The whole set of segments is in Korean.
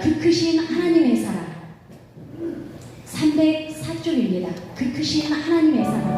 그 크신 하나님의 사랑. 304쪽입니다. 그 크신 하나님의 사랑.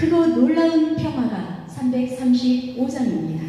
크고 놀라운 평화가 335장입니다.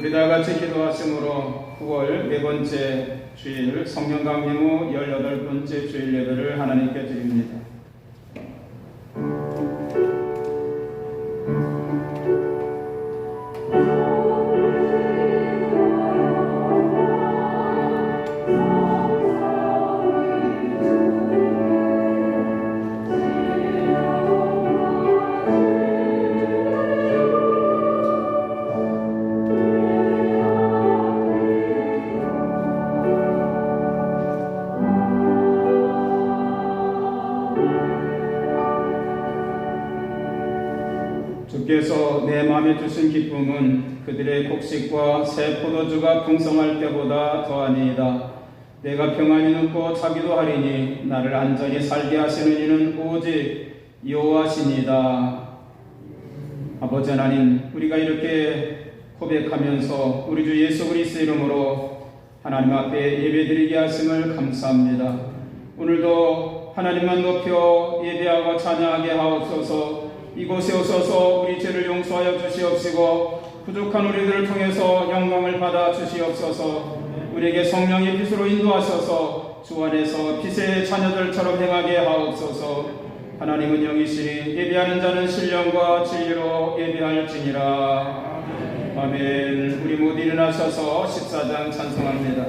우리 다 같이 기도하심으로 9월 네 번째 주일 성령 강림 후 18번째 주일 예배를 하나님께 드립니다. 주께서 내 마음에 주신 기쁨은 그들의 곡식과 새 포도주가 풍성할 때보다 더하니이다. 내가 평안히 눕고 자기도 하리니 나를 안전히 살게 하시는 이는 오직 여호와시니이다. 아버지 하나님, 우리가 이렇게 고백하면서 우리 주 예수 그리스도 이름으로 하나님 앞에 예배드리게 하심을 감사합니다. 오늘도 하나님만 높여 예배하고 찬양하게 하옵소서. 이곳에 오셔서 우리 죄를 용서하여 주시옵시고 부족한 우리들을 통해서 영광을 받아 주시옵소서. 우리에게 성령의 빛으로 인도하셔서 주 안에서 빛의 자녀들처럼 행하게 하옵소서. 하나님은 영이시니 예배하는 자는 신령과 진리로 예배할지니라. 아멘. 우리 모두 일어나셔서 14장 찬송합니다.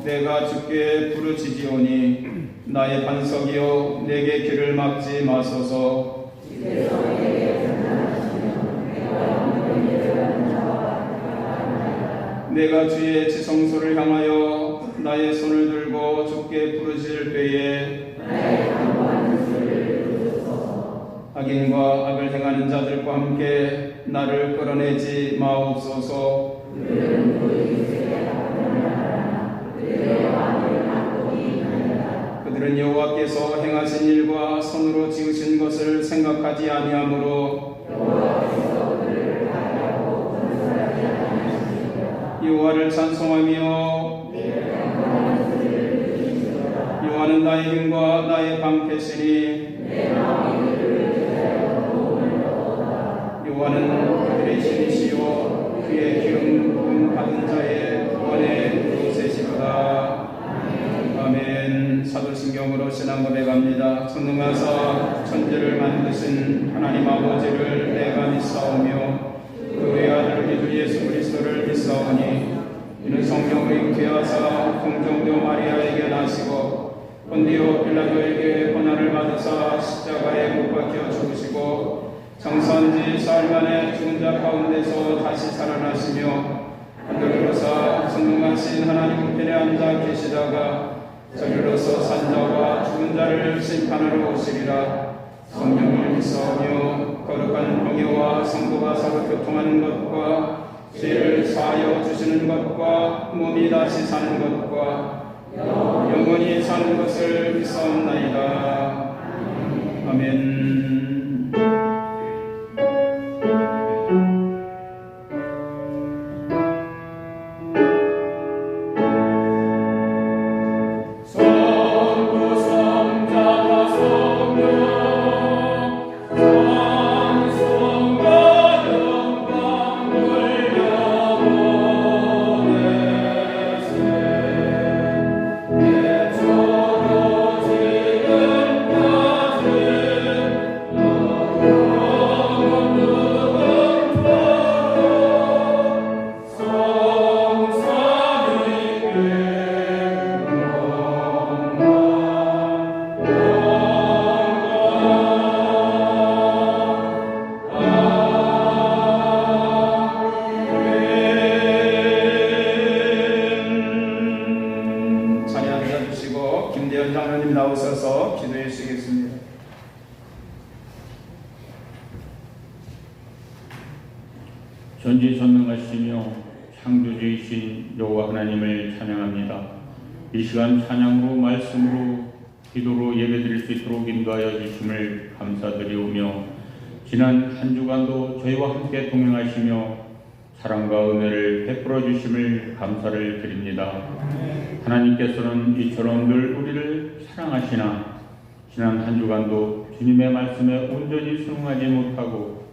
내가 주께 부르짖으오니 나의 반석이여 내게 길을 막지 마소서. 내가 주의 지성소를 향하여 나의 손을 들고 주께 부르짖을 때에 악인과 악을 행하는 자들과 함께 나를 끌어내지 마옵소서. 그들은 여호와께서 행하신 일과 손으로 지으신 것을 생각하지 아니하므로 여호와를 찬송하며 여호와는 나의 힘과 나의 방패시니 여호와는 그들의 신이시요 그의 기름 부음 받은 자의 구원의 요새시로다. 아멘. 사도신경으로 신앙 고백합니다. 전능하사 천지를 만드신 하나님 아버지를 내가 믿사오며 그 외아들 주 예수 그리스도를 믿사오니 이는 성령의 잉태하사 동정녀 마리아에게 나시고 본디오 빌라도에게 고난을 받으사 십자가에 못 박혀 죽으시고 장사한 지 사흘 만에 죽은 자 가운데서 다시 살아나시며 하늘로서 전능하신 하나님 우편에 앉아 계시다가 저리로서 산자와 죽은 자를 심판하러 오시리라. 성령을 믿사오며 거룩한 공예와 성도가 서로 교통하는 것과 죄를 사하여 주시는 것과 몸이 다시 사는 것과 영원히 사는 것을 믿사옵나이다. 아멘. 김대현 장로님 나오셔서 기도해 주시겠습니다. 전지전능하시며 창조주이신 여호와 하나님을 찬양합니다. 이 시간 찬양으로 말씀으로 기도로 예배드릴 수 있도록 인도하여 주심을 감사드리오며 지난 한 주간도 저희와 함께 동행하시며 사랑과 은혜를 베풀어 주심을 감사를 드립니다. 하나님께서는 이처럼 늘 우리를 사랑하시나 지난 한 주간도 주님의 말씀에 온전히 순응하지 못하고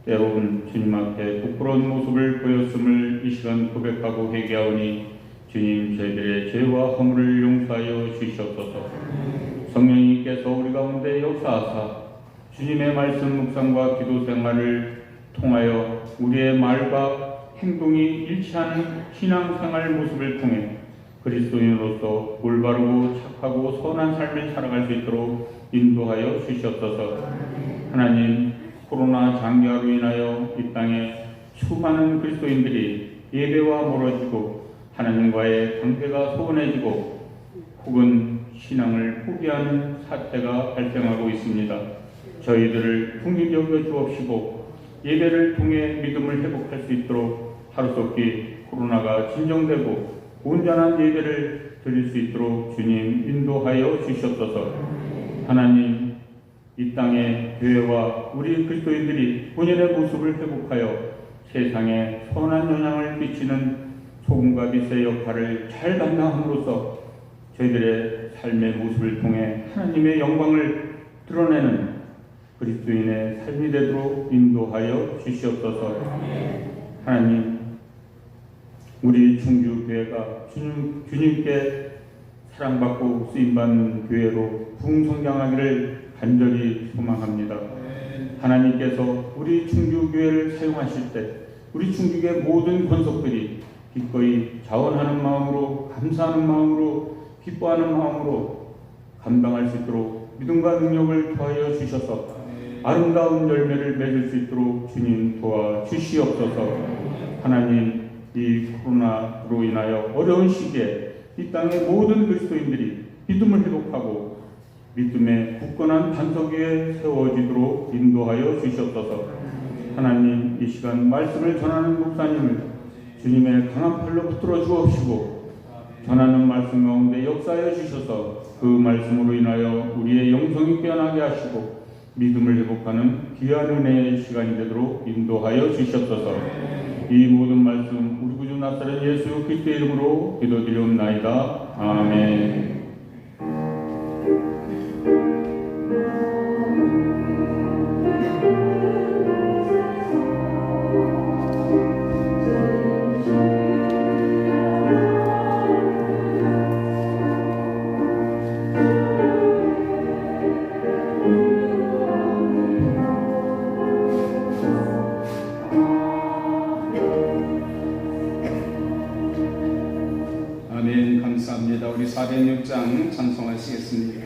때로는 주님 앞에 부끄러운 모습을 보였음을 이 시간 고백하고 회개하오니 주님 저희들의 죄와 허물을 용서하여 주시옵소서. 성령님께서 우리 가운데 역사하사 주님의 말씀 묵상과 기도 생활을 통하여 우리의 말과 행동이 일치하는 신앙생활 모습을 통해 그리스도인으로서 올바르고 착하고 선한 삶을 살아갈 수 있도록 인도하여 주시옵소서. 하나님, 코로나 장기화로 인하여 이 땅에 수많은 그리스도인들이 예배와 멀어지고 하나님과의 관계가 소원해지고 혹은 신앙을 포기하는 사태가 발생하고 있습니다. 저희들을 풍요히 여겨 주옵시고 예배를 통해 믿음을 회복할 수 있도록 하루속히 코로나가 진정되고 온전한 예배를 드릴 수 있도록 주님 인도하여 주시옵소서. 하나님, 이 땅의 교회와 우리 그리스도인들이 본연의 모습을 회복하여 세상에 선한 영향을 끼치는 소금과 빛의 역할을 잘 감당함으로써 저희들의 삶의 모습을 통해 하나님의 영광을 드러내는 그리스도인의 삶이 되도록 인도하여 주시옵소서. 하나님, 우리 충주교회가 주님께 사랑받고 쓰임받는 교회로 부흥성장하기를 간절히 소망합니다. 하나님께서 우리 충주교회를 사용하실 때 우리 충주교회 모든 권속들이 기꺼이 자원하는 마음으로, 감사하는 마음으로, 기뻐하는 마음으로 감당할 수 있도록 믿음과 능력을 더하여 주셔서 아름다운 열매를 맺을 수 있도록 주님 도와주시옵소서. 하나님, 이 코로나로 인하여 어려운 시기에 이 땅의 모든 그리스도인들이 믿음을 회복하고 믿음의 굳건한 반석 위에 세워지도록 인도하여 주시옵소서. 하나님, 이 시간 말씀을 전하는 목사님을 주님의 강한 팔로 붙들어 주옵시고 전하는 말씀 가운데 역사하여 주셔서 그 말씀으로 인하여 우리의 영성이 깨어나게 하시고 믿음을 회복하는 귀한 은혜의 시간이 되도록 인도하여 주시옵소서. 이 모든 말씀 우리 구주 나사렛 예수 그리스도의 이름으로 기도드리옵나이다. 아멘. 아멘. 감사합니다. 우리 406장 찬송하시겠습니다.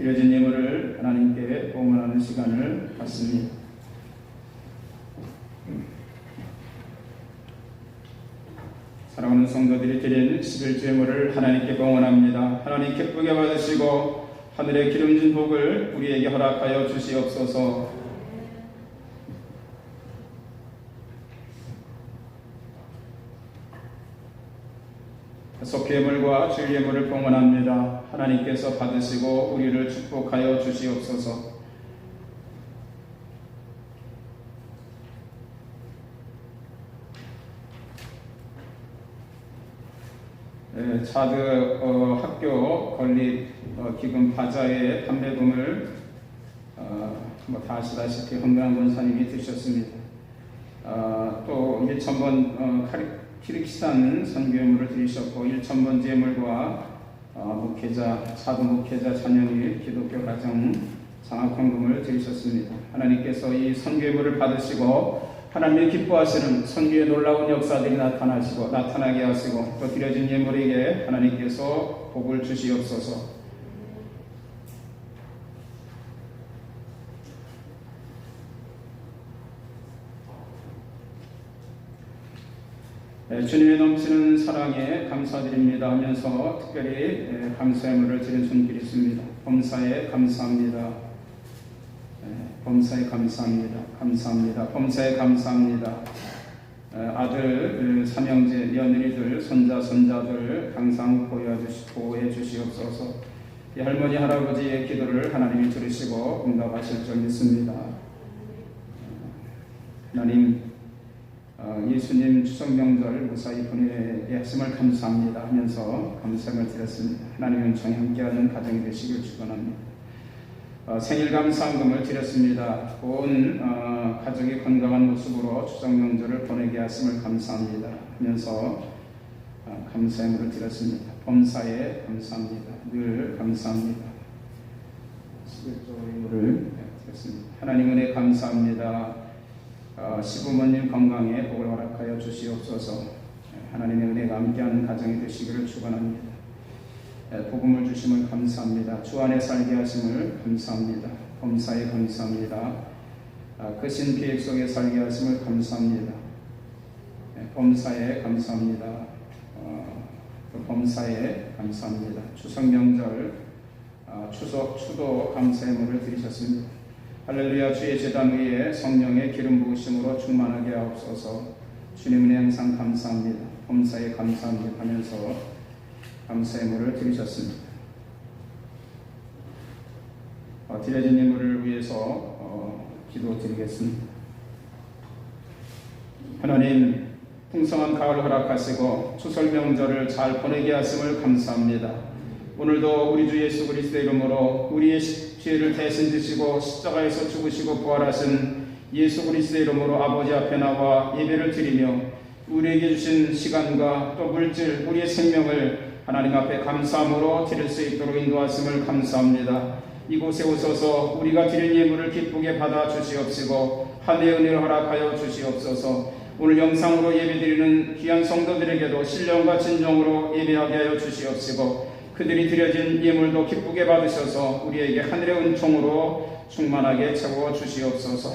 드려진 예물을 하나님께 봉헌하는 시간을 갖습니다. 사랑하는 성도들이 드린 11주의물을 하나님께 봉헌합니다. 하나님 기쁘게 받으시고 하늘의 기름진 복을 우리에게 허락하여 주시옵소서. 속죄물과 주의물을 봉헌합니다. 하나님께서 받으시고 우리를 축복하여 주시옵소서. 차드 학교 건립 기금 바자의 판매금을 다 아시다시피 헌금한 권사님이 드셨습니다. 또 1,000번 키르기스탄 선교물을 드리셨고 1,000번 제물과 목회자, 차도 목회자 찬양일 기독교 가정 장학헌금을 드리셨습니다. 하나님께서 이 선교물을 받으시고 하나님이 기뻐하시는 선교의 놀라운 역사들이 나타나게 하시고 또 드려진 예물에게 하나님께서 복을 주시옵소서. 주님의 넘치는 사랑에 감사드립니다 하면서 특별히 감사의 드린 손길이 있습니다. 범사에 감사합니다. 범사에 감사합니다. 감사합니다. 범사에 감사합니다. 아들 삼형제 며느리들 손자 손자들 항상 보호해 주시옵소서. 이 할머니 할아버지의 기도를 하나님이 들으시고 응답하실 줄 믿습니다. 하나님 예수님 추석 명절 무사히 보내게 하심을 감사합니다 하면서 감사를 드렸습니다. 하나님의 은총이 함께하는 가정이 되시길 축원합니다. 생일 감사헌금을 드렸습니다. 온 가족이 건강한 모습으로 추석 명절을 보내게 하심을 감사합니다 하면서 감사함을 드렸습니다. 범사에 감사합니다. 늘 감사합니다. 11조를 드렸습니다. 하나님 은혜 감사합니다. 시부모님 건강에 복을 허락하여 주시옵소서. 하나님의 은혜가 함께하는 가정이 되시기를 축원합니다. 복음을 주심을 감사합니다. 주 안에 살게 하심을 감사합니다. 범사에 감사합니다. 크신 계획 속에 살게 하심을 감사합니다. 범사에 감사합니다. 범사에 감사합니다. 추석 명절 추석 추도 감사의 물을 드리셨습니다. 할렐루야. 주의 제단 위에 성령의 기름 부으심으로 충만하게 하옵소서. 주님은 항상 감사합니다. 범사에 감사합니다 하면서 감사의 물을 드리셨습니다. 드려진 예물을 위해서 기도드리겠습니다. 하나님 풍성한 가을 허락하시고 추석 명절을 잘 보내게 하심을 감사합니다. 오늘도 우리 주 예수 그리스도의 이름으로 우리의 죄를 대신 지시고 십자가에서 죽으시고 부활하신 예수 그리스도의 이름으로 아버지 앞에 나와 예배를 드리며 우리에게 주신 시간과 또 물질 우리의 생명을 하나님 앞에 감사함으로 드릴 수 있도록 인도하심을 감사합니다. 이곳에 오셔서 우리가 드린 예물을 기쁘게 받아 주시옵시고 하늘의 은혜를 허락하여 주시옵소서. 오늘 영상으로 예배드리는 귀한 성도들에게도 신령과 진정으로 예배하게 하여 주시옵시고 그들이 드려진 예물도 기쁘게 받으셔서 우리에게 하늘의 은총으로 충만하게 채워 주시옵소서.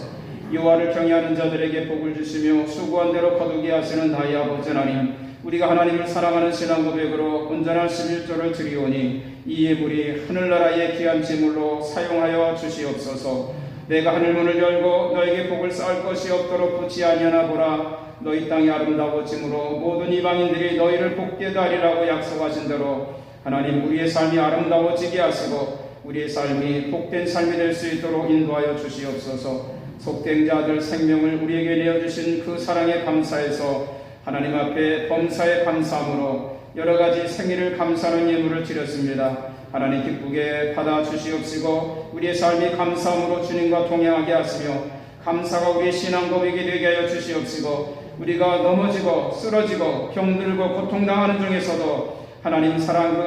여호와를 경외하는 자들에게 복을 주시며 수고한 대로 거두게 하시는 나의 아버지 하나님, 우리가 하나님을 사랑하는 신앙 고백으로 온전한 11조를 드리오니 이 예물이 하늘나라의 귀한 제물로 사용하여 주시옵소서. 내가 하늘문을 열고 너에게 복을 쌓을 것이 없도록 붙지 아니하나 보라. 너희 땅이 아름다워짐으로 모든 이방인들이 너희를 복되게 하리라고 약속하신 대로 하나님 우리의 삶이 아름다워지게 하시고 우리의 삶이 복된 삶이 될 수 있도록 인도하여 주시옵소서. 속된 자들 생명을 우리에게 내어주신 그 사랑에 감사해서 하나님 앞에 범사에 감사함으로 여러가지 생일을 감사하는 예물을 드렸습니다. 하나님 기쁘게 받아 주시옵시고 우리의 삶이 감사함으로 주님과 동행하게 하시며 감사가 우리의 신앙 고백이 되게 하여 주시옵시고 우리가 넘어지고 쓰러지고 병들고 고통당하는 중에서도 하나님 그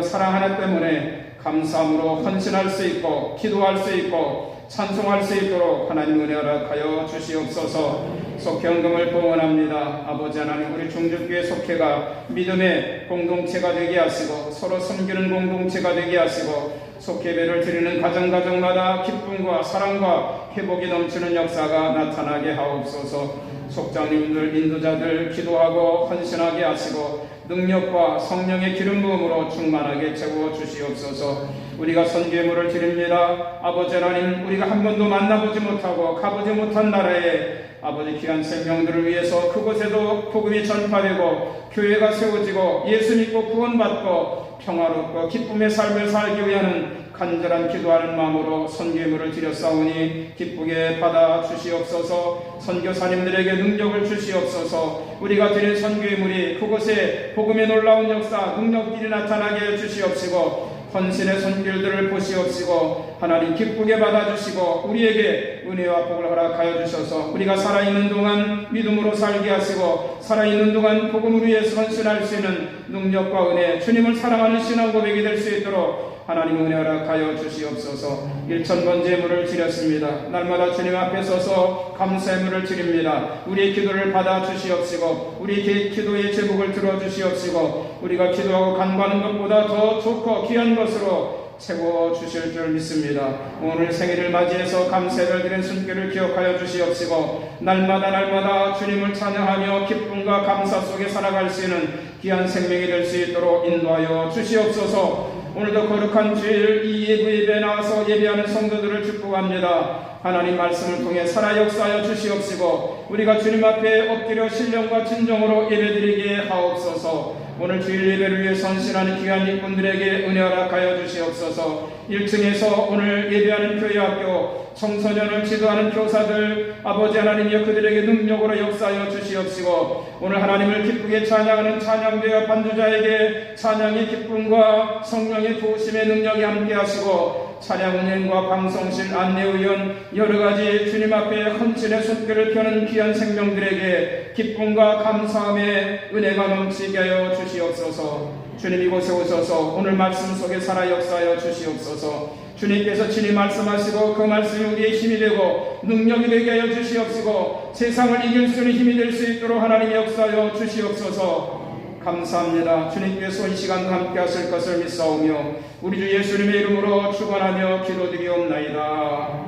사랑 하나 때문에 감사함으로 헌신할 수 있고 기도할 수 있고 찬송할 수 있도록 하나님 은혜 허락하여 주시옵소서. 속회헌금을 봉헌합니다. 아버지 하나님 우리 중직교회 속회가 믿음의 공동체가 되게 하시고 서로 섬기는 공동체가 되게 하시고 속회배를 드리는 가정마다 기쁨과 사랑과 회복이 넘치는 역사가 나타나게 하옵소서. 속장님들 인도자들 기도하고 헌신하게 하시고 능력과 성령의 기름 부음으로 충만하게 채워 주시옵소서. 우리가 선교물을 드립니다. 아버지 하나님, 우리가 한 번도 만나보지 못하고 가보지 못한 나라에 아버지 귀한 생명들을 위해서 그곳에도 복음이 전파되고 교회가 세워지고 예수 믿고 구원받고 평화롭고 기쁨의 삶을 살기 위하는 간절한 기도하는 마음으로 선교물을 드렸사오니 기쁘게 받아 주시옵소서. 선교사님들에게 능력을 주시옵소서. 우리가 드린 선교물이 그곳에 복음의 놀라운 역사 능력들이 나타나게 해 주시옵시고 헌신의 손길들을 보시옵시고 하나님 기쁘게 받아주시고 우리에게 은혜와 복을 허락하여 주셔서 우리가 살아있는 동안 믿음으로 살게 하시고 살아있는 동안 복음을 위해서 헌신할 수 있는 능력과 은혜, 주님을 사랑하는 신앙 고백이 될 수 있도록 하나님 은혜 허락하여 주시옵소서. 1000번 제물을 드렸습니다. 날마다 주님 앞에 서서 감사의 물을 드립니다. 우리의 기도를 받아 주시옵시고 우리 기도의 제목을 들어 주시옵시고 우리가 기도하고 간구하는 것보다 더 좋고 귀한 것으로 채워 주실 줄 믿습니다. 오늘 생일을 맞이해서 감사를 드린 손길을 기억하여 주시옵시고 날마다 주님을 찬양하며 기쁨과 감사 속에 살아갈 수 있는 귀한 생명이 될 수 있도록 인도하여 주시옵소서. 오늘도 거룩한 주일 이 예배에 나와서 예배하는 성도들을 축복합니다. 하나님 말씀을 통해 살아 역사하여 주시옵시고 우리가 주님 앞에 엎드려 신령과 진정으로 예배드리게 하옵소서. 오늘 주일 예배를 위해 선신하는 귀한 일꾼들에게 은혜 허락하여 주시옵소서. 1층에서 오늘 예배하는 교회학교 청소년을 지도하는 교사들 아버지 하나님이여 그들에게 능력으로 역사하여 주시옵시고 오늘 하나님을 기쁘게 찬양하는 찬양대와 반주자에게 찬양의 기쁨과 성령의 도우심의 능력이 함께 하시고 찬양 운행과 방송실 안내위원 여러가지 주님 앞에 헌신의 손길을 펴는 귀한 생명들에게 기쁨과 감사함의 은혜가 넘치게 하여 주시옵소서. 주님 이곳에 오셔서 오늘 말씀 속에 살아 역사하여 주시옵소서. 주님께서 친히 말씀하시고 그 말씀이 우리의 힘이 되고 능력이 되게 하여 주시옵시고 세상을 이길 수 있는 힘이 될 수 있도록 하나님이 역사하여 주시옵소서. 감사합니다. 주님께서 이 시간도 함께 하실 것을 믿사오며 우리 주 예수님의 이름으로 축원하며 기도드리옵나이다.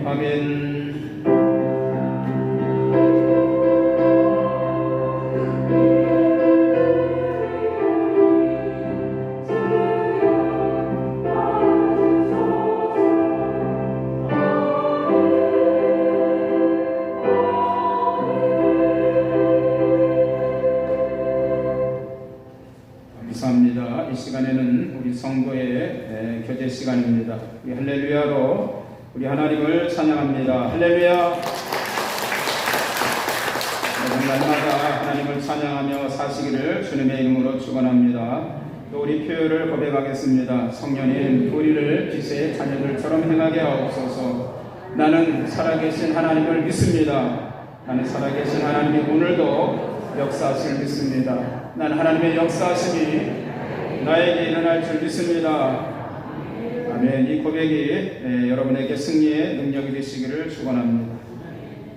아멘. 감사합니다. 이 시간에는 우리 성도의 교제 시간입니다. 우리 할렐루야로 우리 하나님을 찬양합니다. 할렐루야. 날마다 하나님을 찬양하며 사시기를 주님의 이름으로 축원합니다. 또 우리 표요를 고백하겠습니다. 성령님 우리를 기세의 자녀들처럼 행하게 하옵소서. 나는 살아계신 하나님을 믿습니다. 나는 살아계신 하나님이 오늘도 역사하심을 믿습니다. 나는 하나님의 역사하심이 나에게 일어날 줄 믿습니다. 아멘. 이 고백이 여러분에게 승리의 능력이 되시기를 축원합니다.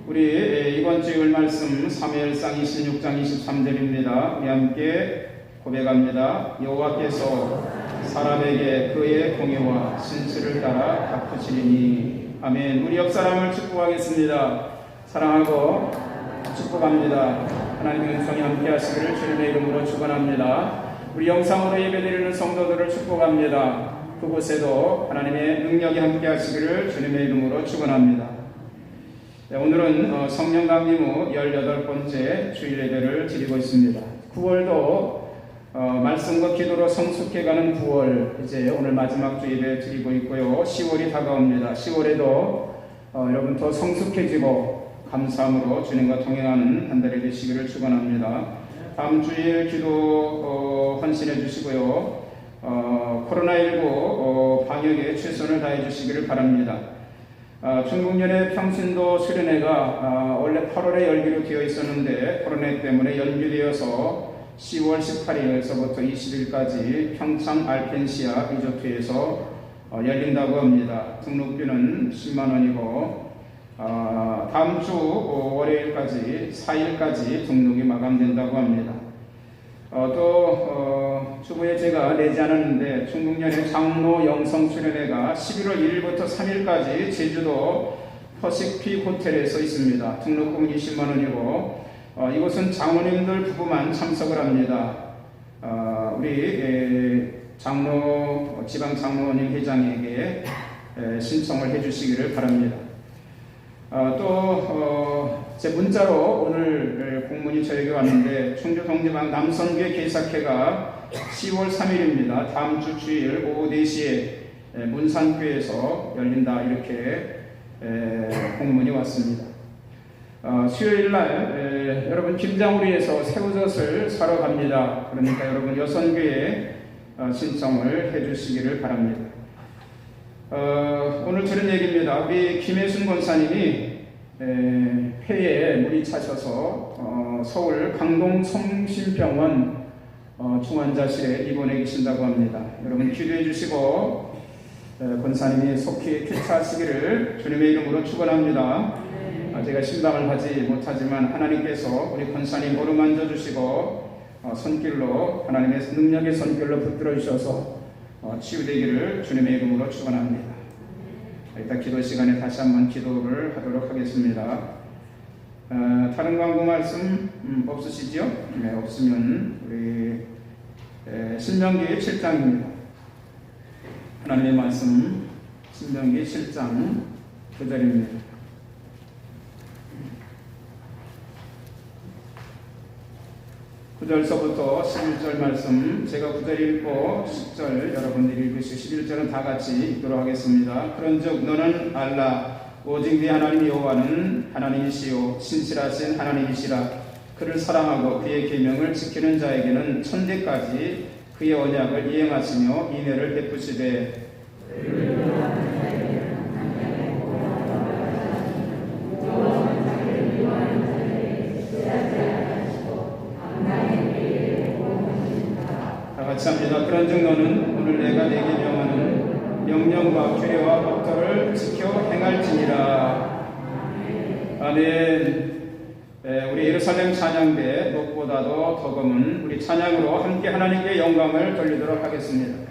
우리 이번 주일 말씀 사무엘상 26장 23절입니다. 우리 함께 고백합니다. 여호와께서 사람에게 그의 공의와 진실을 따라 갚으시리니. 아멘. 우리 옆 사람을 축복하겠습니다. 사랑하고 축복합니다. 하나님의 은총이 함께 하시기를 주님의 이름으로 축원합니다. 우리 영상으로 예배드리는 성도들을 축복합니다. 그곳에도 하나님의 능력이 함께 하시기를 주님의 이름으로 축원합니다. 오늘은 성령 강림 후 18번째 주일 예배를 드리고 있습니다. 9월도 말씀과 기도로 성숙해가는 9월 이제 오늘 마지막 주 예배 드리고 있고요. 10월이 다가옵니다. 10월에도 여러분 더 성숙해지고 감사함으로 주님과 동행하는 한 달이 되시기를 축원합니다. 다음 주일 기도 헌신해 주시고요. 코로나19 방역에 최선을 다해 주시기를 바랍니다. 중국년의 평신도 수련회가 원래 8월에 열기로 되어 있었는데 코로나 때문에 연기되어서 10월 18일서부터 20일까지 평창 알펜시아 리조트에서 열린다고 합니다. 등록비는 10만 원이고 다음 주 월요일까지 4일까지 등록이 마감된다고 합니다. 또 주부에 제가 내지 않았는데 중국년의 장로 영성 수련회가 11월 1일부터 3일까지 제주도 퍼시픽 호텔에서 있습니다. 등록금은 20만 원이고 이곳은 장로님들 부부만 참석을 합니다. 우리 장로 지방 장로원회 회장에게 신청을 해주시기를 바랍니다. 또 제 문자로 오늘 공문이 저에게 왔는데 충주 동지방 남선교회 개사회가 10월 3일입니다. 다음 주 주일 오후 4시에 문산교회에서 열린다 이렇게 공문이 왔습니다. 수요일 날 여러분 김장우리에서 새우젓을 사러 갑니다. 그러니까 여러분 여선교회에 신청을 해주시기를 바랍니다. 오늘 들은 얘기입니다. 우리 김혜순 권사님이 폐에 물이 차셔서 서울 강동 성심병원 중환자실에 입원해 계신다고 합니다. 여러분 기도해 주시고 권사님이 속히 쾌차하시기를 주님의 이름으로 축원합니다. 제가 신방을 하지 못하지만 하나님께서 우리 권사님 어루만져 주시고 손길로 하나님의 능력의 손길로 붙들어 주셔서 치유되기를 주님의 이름으로 축원합니다. 이따 기도 시간에 다시 한번 기도를 하도록 하겠습니다. 다른 광고 말씀 없으시죠? 네, 없으면 우리 신명기 7장입니다. 하나님의 말씀 신명기 7장 9절입니다. 9절서부터 11절 말씀 제가 9절 읽고 10절 여러분들이 읽으시고 11절은 다 같이 읽도록 하겠습니다. 그런즉 너는 알라 오직 네 하나님 여호와는 하나님이시요 신실하신 하나님이시라. 그를 사랑하고 그의 계명을 지키는 자에게는 천대까지 그의 언약을 이행하시며 인애를 베푸시되 같이 합니다. 그런즉 너는 오늘 내가 내게 명하는 명령과 규례와 법도를 지켜 행할지니라. 아멘. 우리 예루살렘 찬양대 무엇보다도 더 검은 우리 찬양으로 함께 하나님께 영광을 돌리도록 하겠습니다.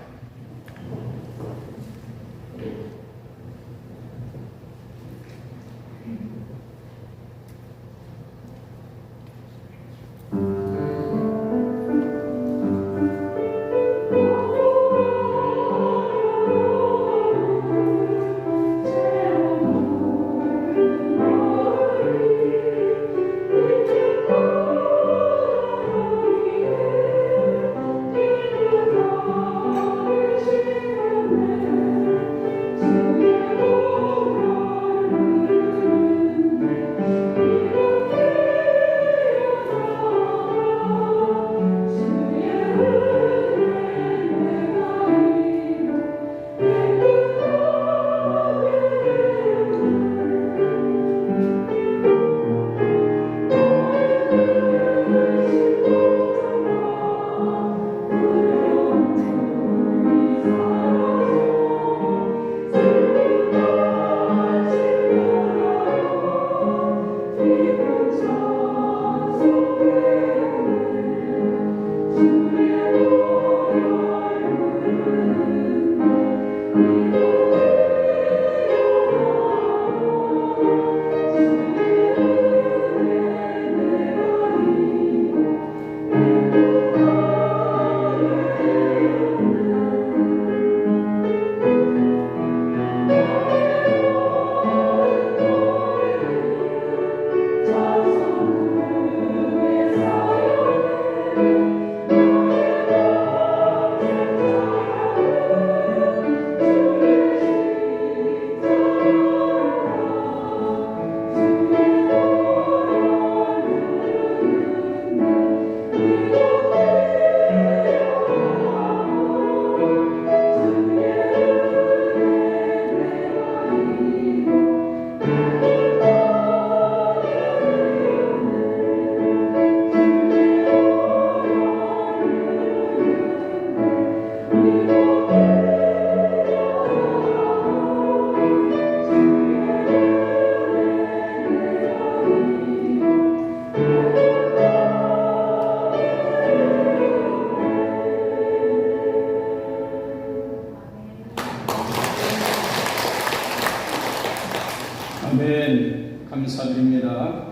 아멘. 감사드립니다.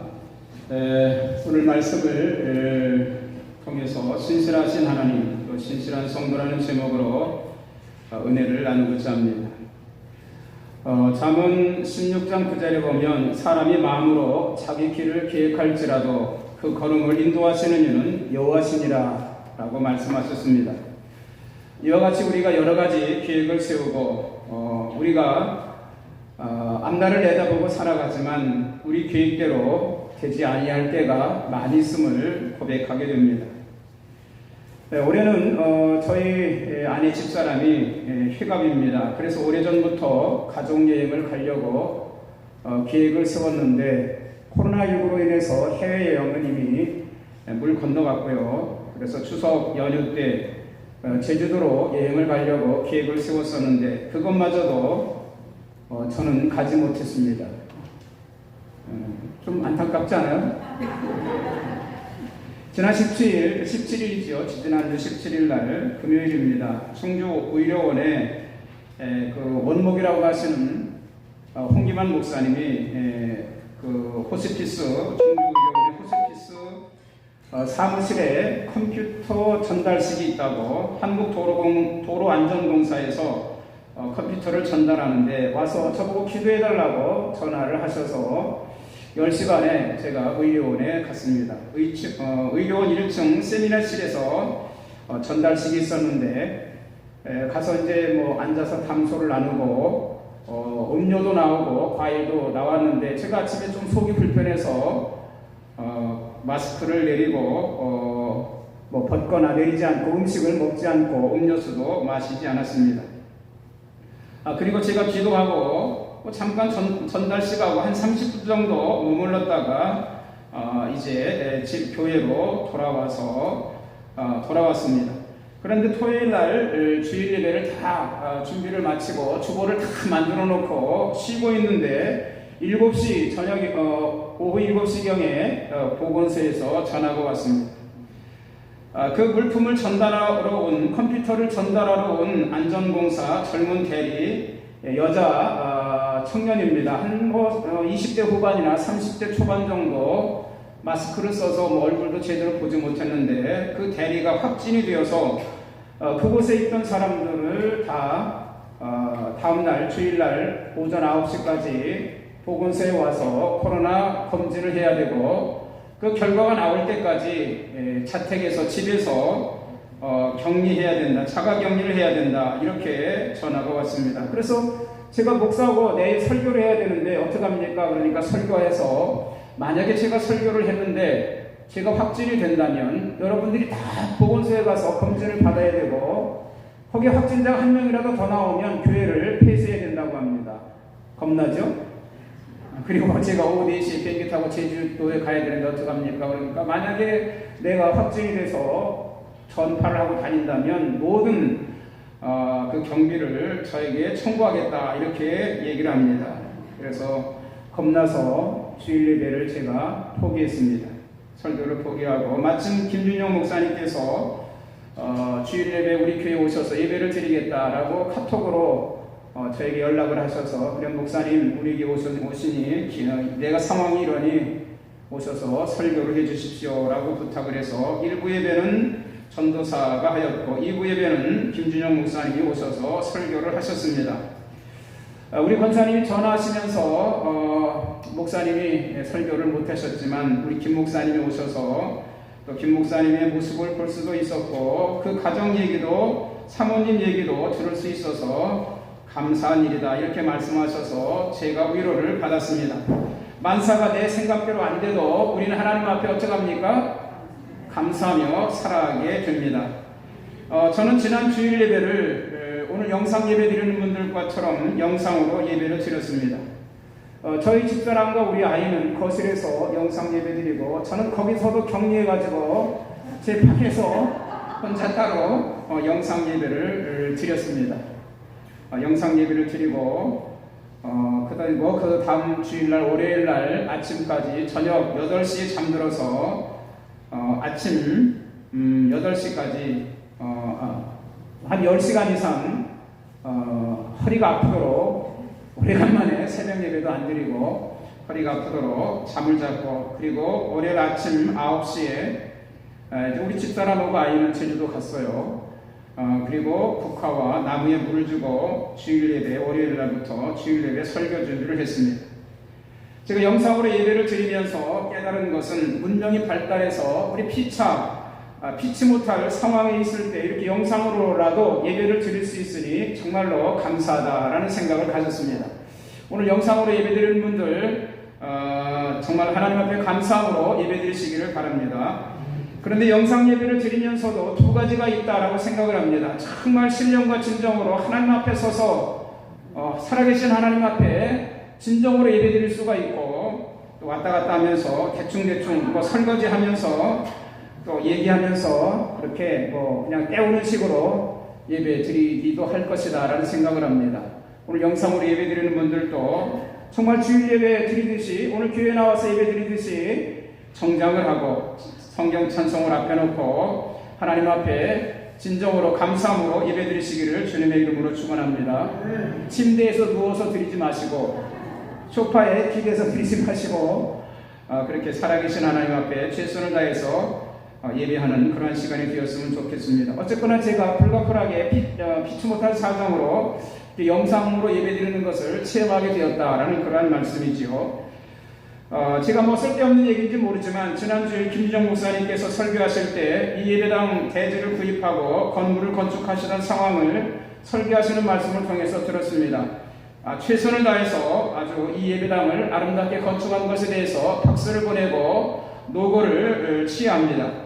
오늘 말씀을 통해서 신실하신 하나님, 또 신실한 성도라는 제목으로 은혜를 나누고자 합니다. 잠언 16장 9절에 보면 사람이 마음으로 자기 길을 계획할지라도 그 걸음을 인도하시는 이는 여호와시니라 라고 말씀하셨습니다. 이와 같이 우리가 여러 가지 계획을 세우고 우리가 앞날을 내다보고 살아가지만 우리 계획대로 되지 아니할 때가 많이 있음을 고백하게 됩니다. 네, 올해는 저희 아내 집사람이 휴갑입니다. 그래서 오래전부터 가족여행을 가려고 계획을 세웠는데 코로나19로 인해서 해외여행은 이미 물 건너갔고요. 그래서 추석 연휴 때 제주도로 여행을 가려고 계획을 세웠었는데 그것마저도 저는 가지 못했습니다. 좀 안타깝지 않아요? 지난 17일이죠. 지난주 17일 날 금요일입니다. 충주 의료원에 그 원목이라고 하시는 홍기만 목사님이 그 호스피스, 충주 의료원의 호스피스 사무실에 컴퓨터 전달식이 있다고 한국도로안전공사에서 컴퓨터를 전달하는데 와서 저보고 기도해달라고 전화를 하셔서 10시간에 제가 의료원에 갔습니다. 의료원 1층 세미나실에서 전달식이 있었는데 가서 이제 뭐 앉아서 담소를 나누고 음료도 나오고 과일도 나왔는데 제가 아침에 좀 속이 불편해서 마스크를 내리고 뭐 벗거나 내리지 않고 음식을 먹지 않고 음료수도 마시지 않았습니다. 그리고 제가 기도하고 잠깐 전달식하고 한 30분 정도 머물렀다가 이제 집 교회로 돌아왔습니다. 그런데 토요일 날 주일 예배를 다 준비를 마치고 주보를 다 만들어 놓고 쉬고 있는데 7시 오후 7시경에 보건소에서 전화가 왔습니다. 그 물품을 전달하러 온 컴퓨터를 전달하러 온 안전공사 젊은 대리 여자 청년입니다. 한 20대 후반이나 30대 초반 정도 마스크를 써서 얼굴도 제대로 보지 못했는데 그 대리가 확진이 되어서 그곳에 있던 사람들을 다 다음날 주일날 오전 9시까지 보건소에 와서 코로나 검진을 해야 되고 그 결과가 나올 때까지 자택에서 집에서 격리해야 된다, 자가 격리를 해야 된다 이렇게 전화가 왔습니다. 그래서 제가 목사하고 내일 설교를 해야 되는데 어떡합니까? 그러니까 설교해서 만약에 제가 설교를 했는데 제가 확진이 된다면 여러분들이 다 보건소에 가서 검진을 받아야 되고 거기에 확진자가 한 명이라도 더 나오면 교회를 폐쇄해야 된다고 합니다. 겁나죠? 그리고 제가 오후 4시에 비행기 타고 제주도에 가야 되는데 어떡합니까? 그러니까 만약에 내가 확진이 돼서 전파를 하고 다닌다면 모든 그 경비를 저에게 청구하겠다 이렇게 얘기를 합니다. 그래서 겁나서 주일 예배를 제가 포기했습니다. 설교를 포기하고 마침 김준영 목사님께서 주일 예배 우리 교회에 오셔서 예배를 드리겠다라고 카톡으로 저에게 연락을 하셔서 그래 목사님 우리 교회 오시니 내가 상황이 이러니 오셔서 설교를 해주십시오 라고 부탁을 해서 1부 예배는 전도사가 하였고 2부 예배는 김준영 목사님이 오셔서 설교를 하셨습니다. 우리 권사님이 전화하시면서 목사님이 설교를 못하셨지만 우리 김 목사님이 오셔서 또 김 목사님의 모습을 볼 수도 있었고 그 가정 얘기도 사모님 얘기도 들을 수 있어서 감사한 일이다 이렇게 말씀하셔서 제가 위로를 받았습니다. 만사가 내 생각대로 안 돼도 우리는 하나님 앞에 어떡합니까? 감사하며 살아가게 됩니다. 저는 지난 주일 예배를 오늘 영상 예배 드리는 분들과처럼 영상으로 예배를 드렸습니다. 저희 집사람과 우리 아이는 거실에서 영상 예배 드리고 저는 거기서도 격리해가지고 제 방에서 혼자 따로 영상 예배를 드렸습니다. 영상 예배를 드리고 그 다음 주일날 월요일날 아침까지 저녁 8시에 잠들어서 아침 8시까지 한 10시간 이상 허리가 아프도록 오래간만에 새벽 예배도 안 드리고 허리가 아프도록 잠을 잤고 그리고 월요일 아침 9시에 우리 집사람하고 아이는 제주도 갔어요. 그리고 국화와 나무에 물을 주고 주일 예배, 월요일 날부터 주일 예배 설교 준비를 했습니다. 제가 영상으로 예배를 드리면서 깨달은 것은 문명이 발달해서 우리 피치 못할 상황에 있을 때 이렇게 영상으로라도 예배를 드릴 수 있으니 정말로 감사하다라는 생각을 가졌습니다. 오늘 영상으로 예배 드리는 분들 정말 하나님 앞에 감사함으로 예배 드리시기를 바랍니다. 그런데 영상 예배를 드리면서도 두 가지가 있다라고 생각을 합니다. 정말 신령과 진정으로 하나님 앞에 서서 살아계신 하나님 앞에 진정으로 예배 드릴 수가 있고, 또 왔다 갔다 하면서 대충대충 설거지하면서 또 얘기하면서 그렇게 그냥 때우는 식으로 예배 드리기도 할 것이다 라는 생각을 합니다. 오늘 영상으로 예배 드리는 분들도 정말 주일 예배 드리듯이, 오늘 교회 나와서 예배 드리듯이 정장을 하고 성경 찬송을 앞에 놓고 하나님 앞에 진정으로 감사함으로 예배 드리시기를 주님의 이름으로 축원합니다. 침대에서 누워서 드리지 마시고 소파에 기대서 드리지 마시고 그렇게 살아계신 하나님 앞에 최선을 다해서 예배하는 그러한 시간이 되었으면 좋겠습니다. 어쨌거나 제가 불가풀하게 피치 못할 사정으로 영상으로 예배드리는 것을 체험하게 되었다라는 그러한 말씀이지요. 제가 쓸데없는 얘기인지 모르지만 지난주에 김주정 목사님께서 설교하실 때 이 예배당 대지를 구입하고 건물을 건축하시던 상황을 설교하시는 말씀을 통해서 들었습니다. 최선을 다해서 아주 이 예배당을 아름답게 건축한 것에 대해서 박수를 보내고 노고를 취합니다.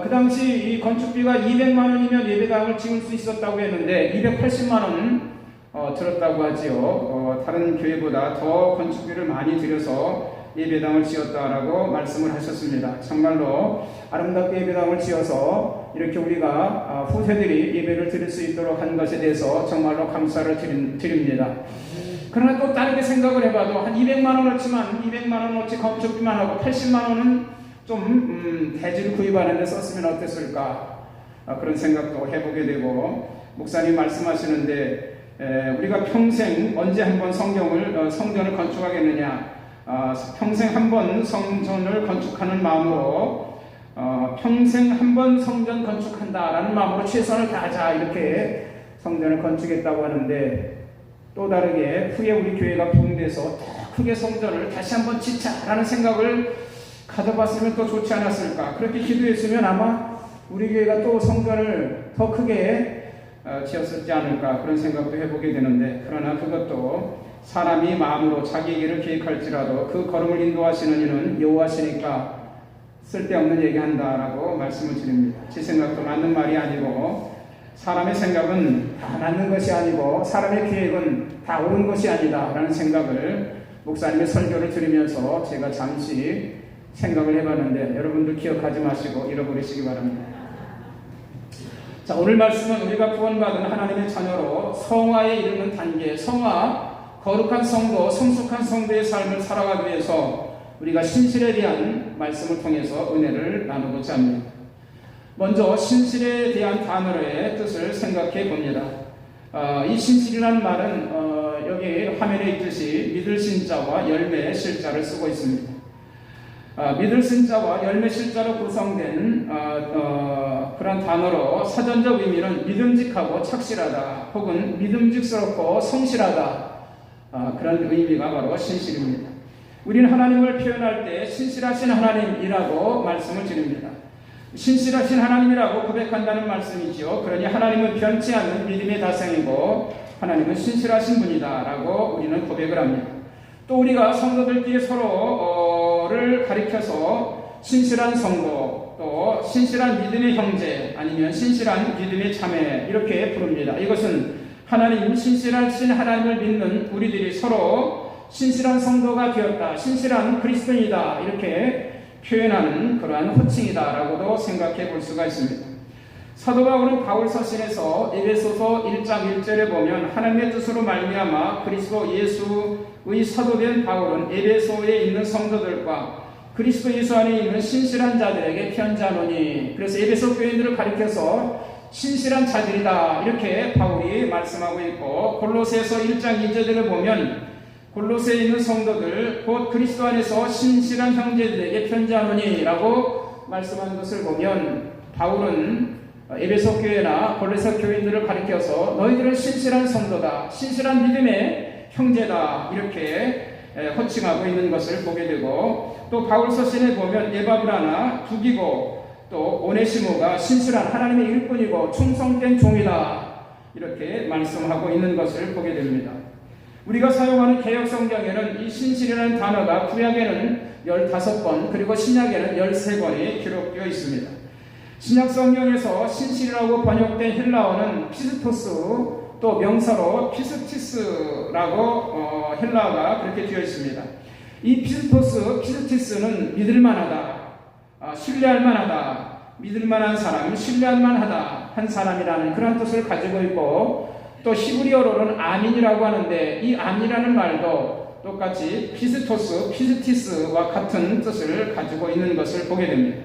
그 당시 이 건축비가 200만 원이면 예배당을 지을 수 있었다고 했는데 280만 원 들었다고 하지요. 다른 교회보다 더 건축비를 많이 들여서 예배당을 지었다라고 말씀을 하셨습니다. 정말로 아름답게 예배당을 지어서 이렇게 우리가 후세들이 예배를 드릴 수 있도록 한 것에 대해서 정말로 감사를 드립니다. 그러나 또 다르게 생각을 해봐도 한 200만 원어치만 200만 원어치 건축비만 하고 80만 원은 좀 대지를 구입하는 데 썼으면 어땠을까, 그런 생각도 해보게 되고, 목사님 말씀하시는데 우리가 평생 언제 한번 성전을 건축하겠느냐, 평생 한 번 성전을 건축하는 마음으로 평생 한 번 성전 건축한다라는 마음으로 최선을 다하자, 이렇게 성전을 건축했다고 하는데, 또 다르게 후에 우리 교회가 부흥돼서 더 크게 성전을 다시 한번 짓자라는 생각을 가져봤으면 또 좋지 않았을까, 그렇게 기도했으면 아마 우리 교회가 또 성전을 더 크게 지었을지 않을까, 그런 생각도 해보게 되는데, 그러나 그것도 사람이 마음으로 자기에게를 계획할지라도 그 걸음을 인도하시는 이는 여호와시니까 쓸데없는 얘기한다라고 말씀을 드립니다. 제 생각도 맞는 말이 아니고, 사람의 생각은 다 맞는 것이 아니고 사람의 계획은 다 옳은 것이 아니다 라는 생각을 목사님의 설교를 들으면서 제가 잠시 생각을 해봤는데, 여러분들 기억하지 마시고 잃어버리시기 바랍니다. 자, 오늘 말씀은 우리가 구원받은 하나님의 자녀로 성화에 이르는 단계, 성화, 거룩한 성도, 성숙한 성도의 삶을 살아가기 위해서 우리가 신실에 대한 말씀을 통해서 은혜를 나누고자 합니다. 먼저 신실에 대한 단어의 뜻을 생각해 봅니다. 이 신실이라는 말은 여기 화면에 있듯이 믿을 신자와 열매 실자를 쓰고 있습니다. 믿을 신자와 열매 실자로 구성된 그런 단어로 사전적 의미는 믿음직하고 착실하다, 혹은 믿음직스럽고 성실하다, 그런 의미가 바로 신실입니다. 우리는 하나님을 표현할 때 신실하신 하나님이라고 말씀을 드립니다. 신실하신 하나님이라고 고백한다는 말씀이지요. 그러니 하나님은 변치 않는 믿음의 다생이고 하나님은 신실하신 분이다 라고 우리는 고백을 합니다. 또 우리가 성도들끼리 서로를 가리켜서 신실한 성도, 또 신실한 믿음의 형제, 아니면 신실한 믿음의 자매, 이렇게 부릅니다. 이것은 하나님, 신실하신 하나님을 믿는 우리들이 서로 신실한 성도가 되었다, 신실한 그리스도인이다, 이렇게 표현하는 그러한 호칭이다라고도 생각해 볼 수가 있습니다. 사도 바울은 바울 서신에서 에베소서 1장 1절에 보면 하나님의 뜻으로 말미암아 그리스도 예수의 사도된 바울은 에베소에 있는 성도들과 그리스도 예수 안에 있는 신실한 자들에게 편지하노니, 그래서 에베소 교인들을 가리켜서 신실한 자들이다, 이렇게 바울이 말씀하고 있고, 골로새서 1장 2절을 보면 골로새에 있는 성도들 곧 그리스도 안에서 신실한 형제들에게 편지하노니 라고 말씀한 것을 보면 바울은 에베소 교회나 골로새 교인들을 가리켜서 너희들은 신실한 성도다, 신실한 믿음의 형제다 이렇게 호칭하고 있는 것을 보게 되고, 또 바울 서신에 보면 에바브라나 두기고 또 오네시모가 신실한 하나님의 일꾼이고 충성된 종이다 이렇게 말씀하고 있는 것을 보게 됩니다. 우리가 사용하는 개역 성경에는 이 신실이라는 단어가 구약에는 15번 그리고 신약에는 13번이 기록되어 있습니다. 신약 성경에서 신실이라고 번역된 헬라어는 피스토스, 또 명사로 피스티스라고 헬라어가 그렇게 되어 있습니다. 이 피스티스는 믿을만하다, 신뢰할 만하다, 믿을만한 사람, 신뢰할 만하다 한 사람이라는 그런 뜻을 가지고 있고, 또 히브리어로는 아민이라고 하는데 이 아민이라는 말도 똑같이 피스토스, 피스티스와 같은 뜻을 가지고 있는 것을 보게 됩니다.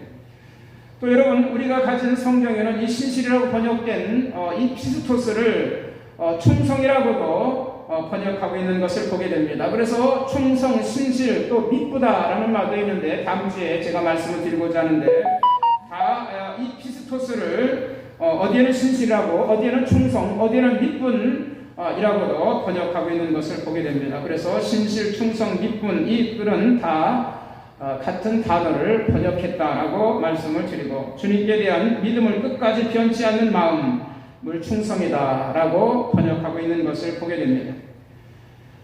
또 여러분, 우리가 가진 성경에는 이 신실이라고 번역된 이 피스토스를 충성이라고도 번역하고 있는 것을 보게 됩니다. 그래서 충성, 신실, 또 미쁘다라는 말도 있는데 다음 주에 제가 말씀을 드리고자 하는데, 다 이 피스토스를 어디에는 신실하고 어디에는 충성, 어디에는 미뿐이라고도 번역하고 있는 것을 보게 됩니다. 그래서 신실, 충성, 미뿐 이 글은 다 같은 단어를 번역했다라고 말씀을 드리고, 주님께 대한 믿음을 끝까지 변치 않는 마음을 충성이다라고 번역하고 있는 것을 보게 됩니다.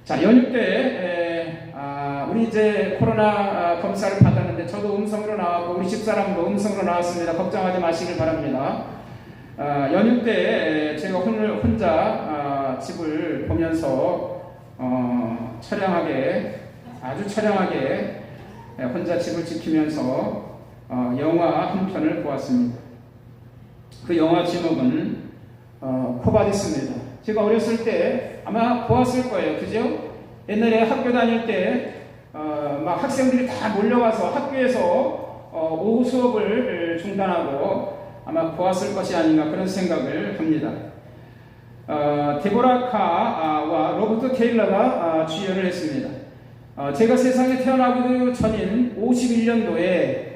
자, 연휴 때 우리 이제 코로나 검사를 받았는데 저도 음성으로 나왔고 우리 집사람도 음성으로 나왔습니다. 걱정하지 마시길 바랍니다. 연휴 때 제가 오늘 혼자 집을 보면서 아주 처량하게 혼자 집을 지키면서 영화 한 편을 보았습니다. 그 영화 제목은 코바디스입니다. 제가 어렸을 때 아마 보았을 거예요. 그죠? 옛날에 학교 다닐 때 막 학생들이 다 몰려와서 학교에서 오후 수업을 중단하고 아마 보았을 것이 아닌가 그런 생각을 합니다. 데보라 카와 로버트 테일러가 주연을 했습니다. 제가 세상에 태어나기도 전인 51년도에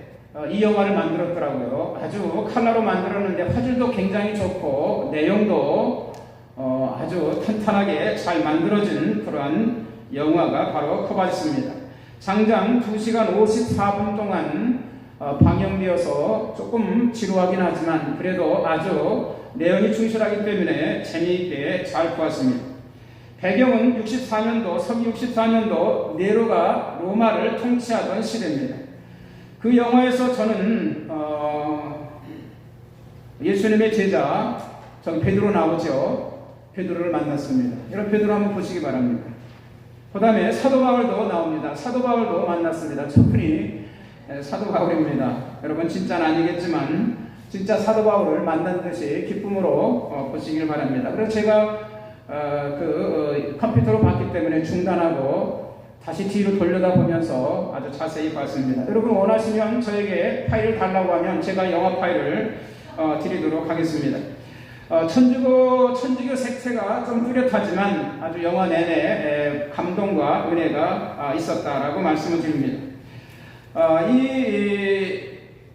이 영화를 만들었더라고요. 아주 칼라로 만들었는데 화질도 굉장히 좋고 내용도 아주 탄탄하게 잘 만들어진 그러한 영화가 바로 코바디스입니다. 장장 2시간 54분 동안 방영되어서 조금 지루하긴 하지만 그래도 아주 내용이 충실하기 때문에 재미있게 잘 보았습니다. 배경은 64년도, 서기 64년도 네로가 로마를 통치하던 시대입니다. 그 영화에서 저는 예수님의 제자 베드로 나오죠. 베드로를 만났습니다. 여러분 베드로 한번 보시기 바랍니다. 그 다음에 사도 바울도 나옵니다. 사도 바울도 만났습니다. 저분이 사도 바울입니다. 여러분 진짜는 아니겠지만 진짜 사도 바울을 만난 듯이 기쁨으로 보시길 바랍니다. 그래서 제가 컴퓨터로 봤기 때문에 중단하고 다시 뒤로 돌려다 보면서 아주 자세히 봤습니다. 여러분 원하시면 저에게 파일을 달라고 하면 제가 영화 파일을 드리도록 하겠습니다. 천주교 색채가 좀 뚜렷하지만 아주 영화 내내 감동과 은혜가 있었다라고 말씀을 드립니다.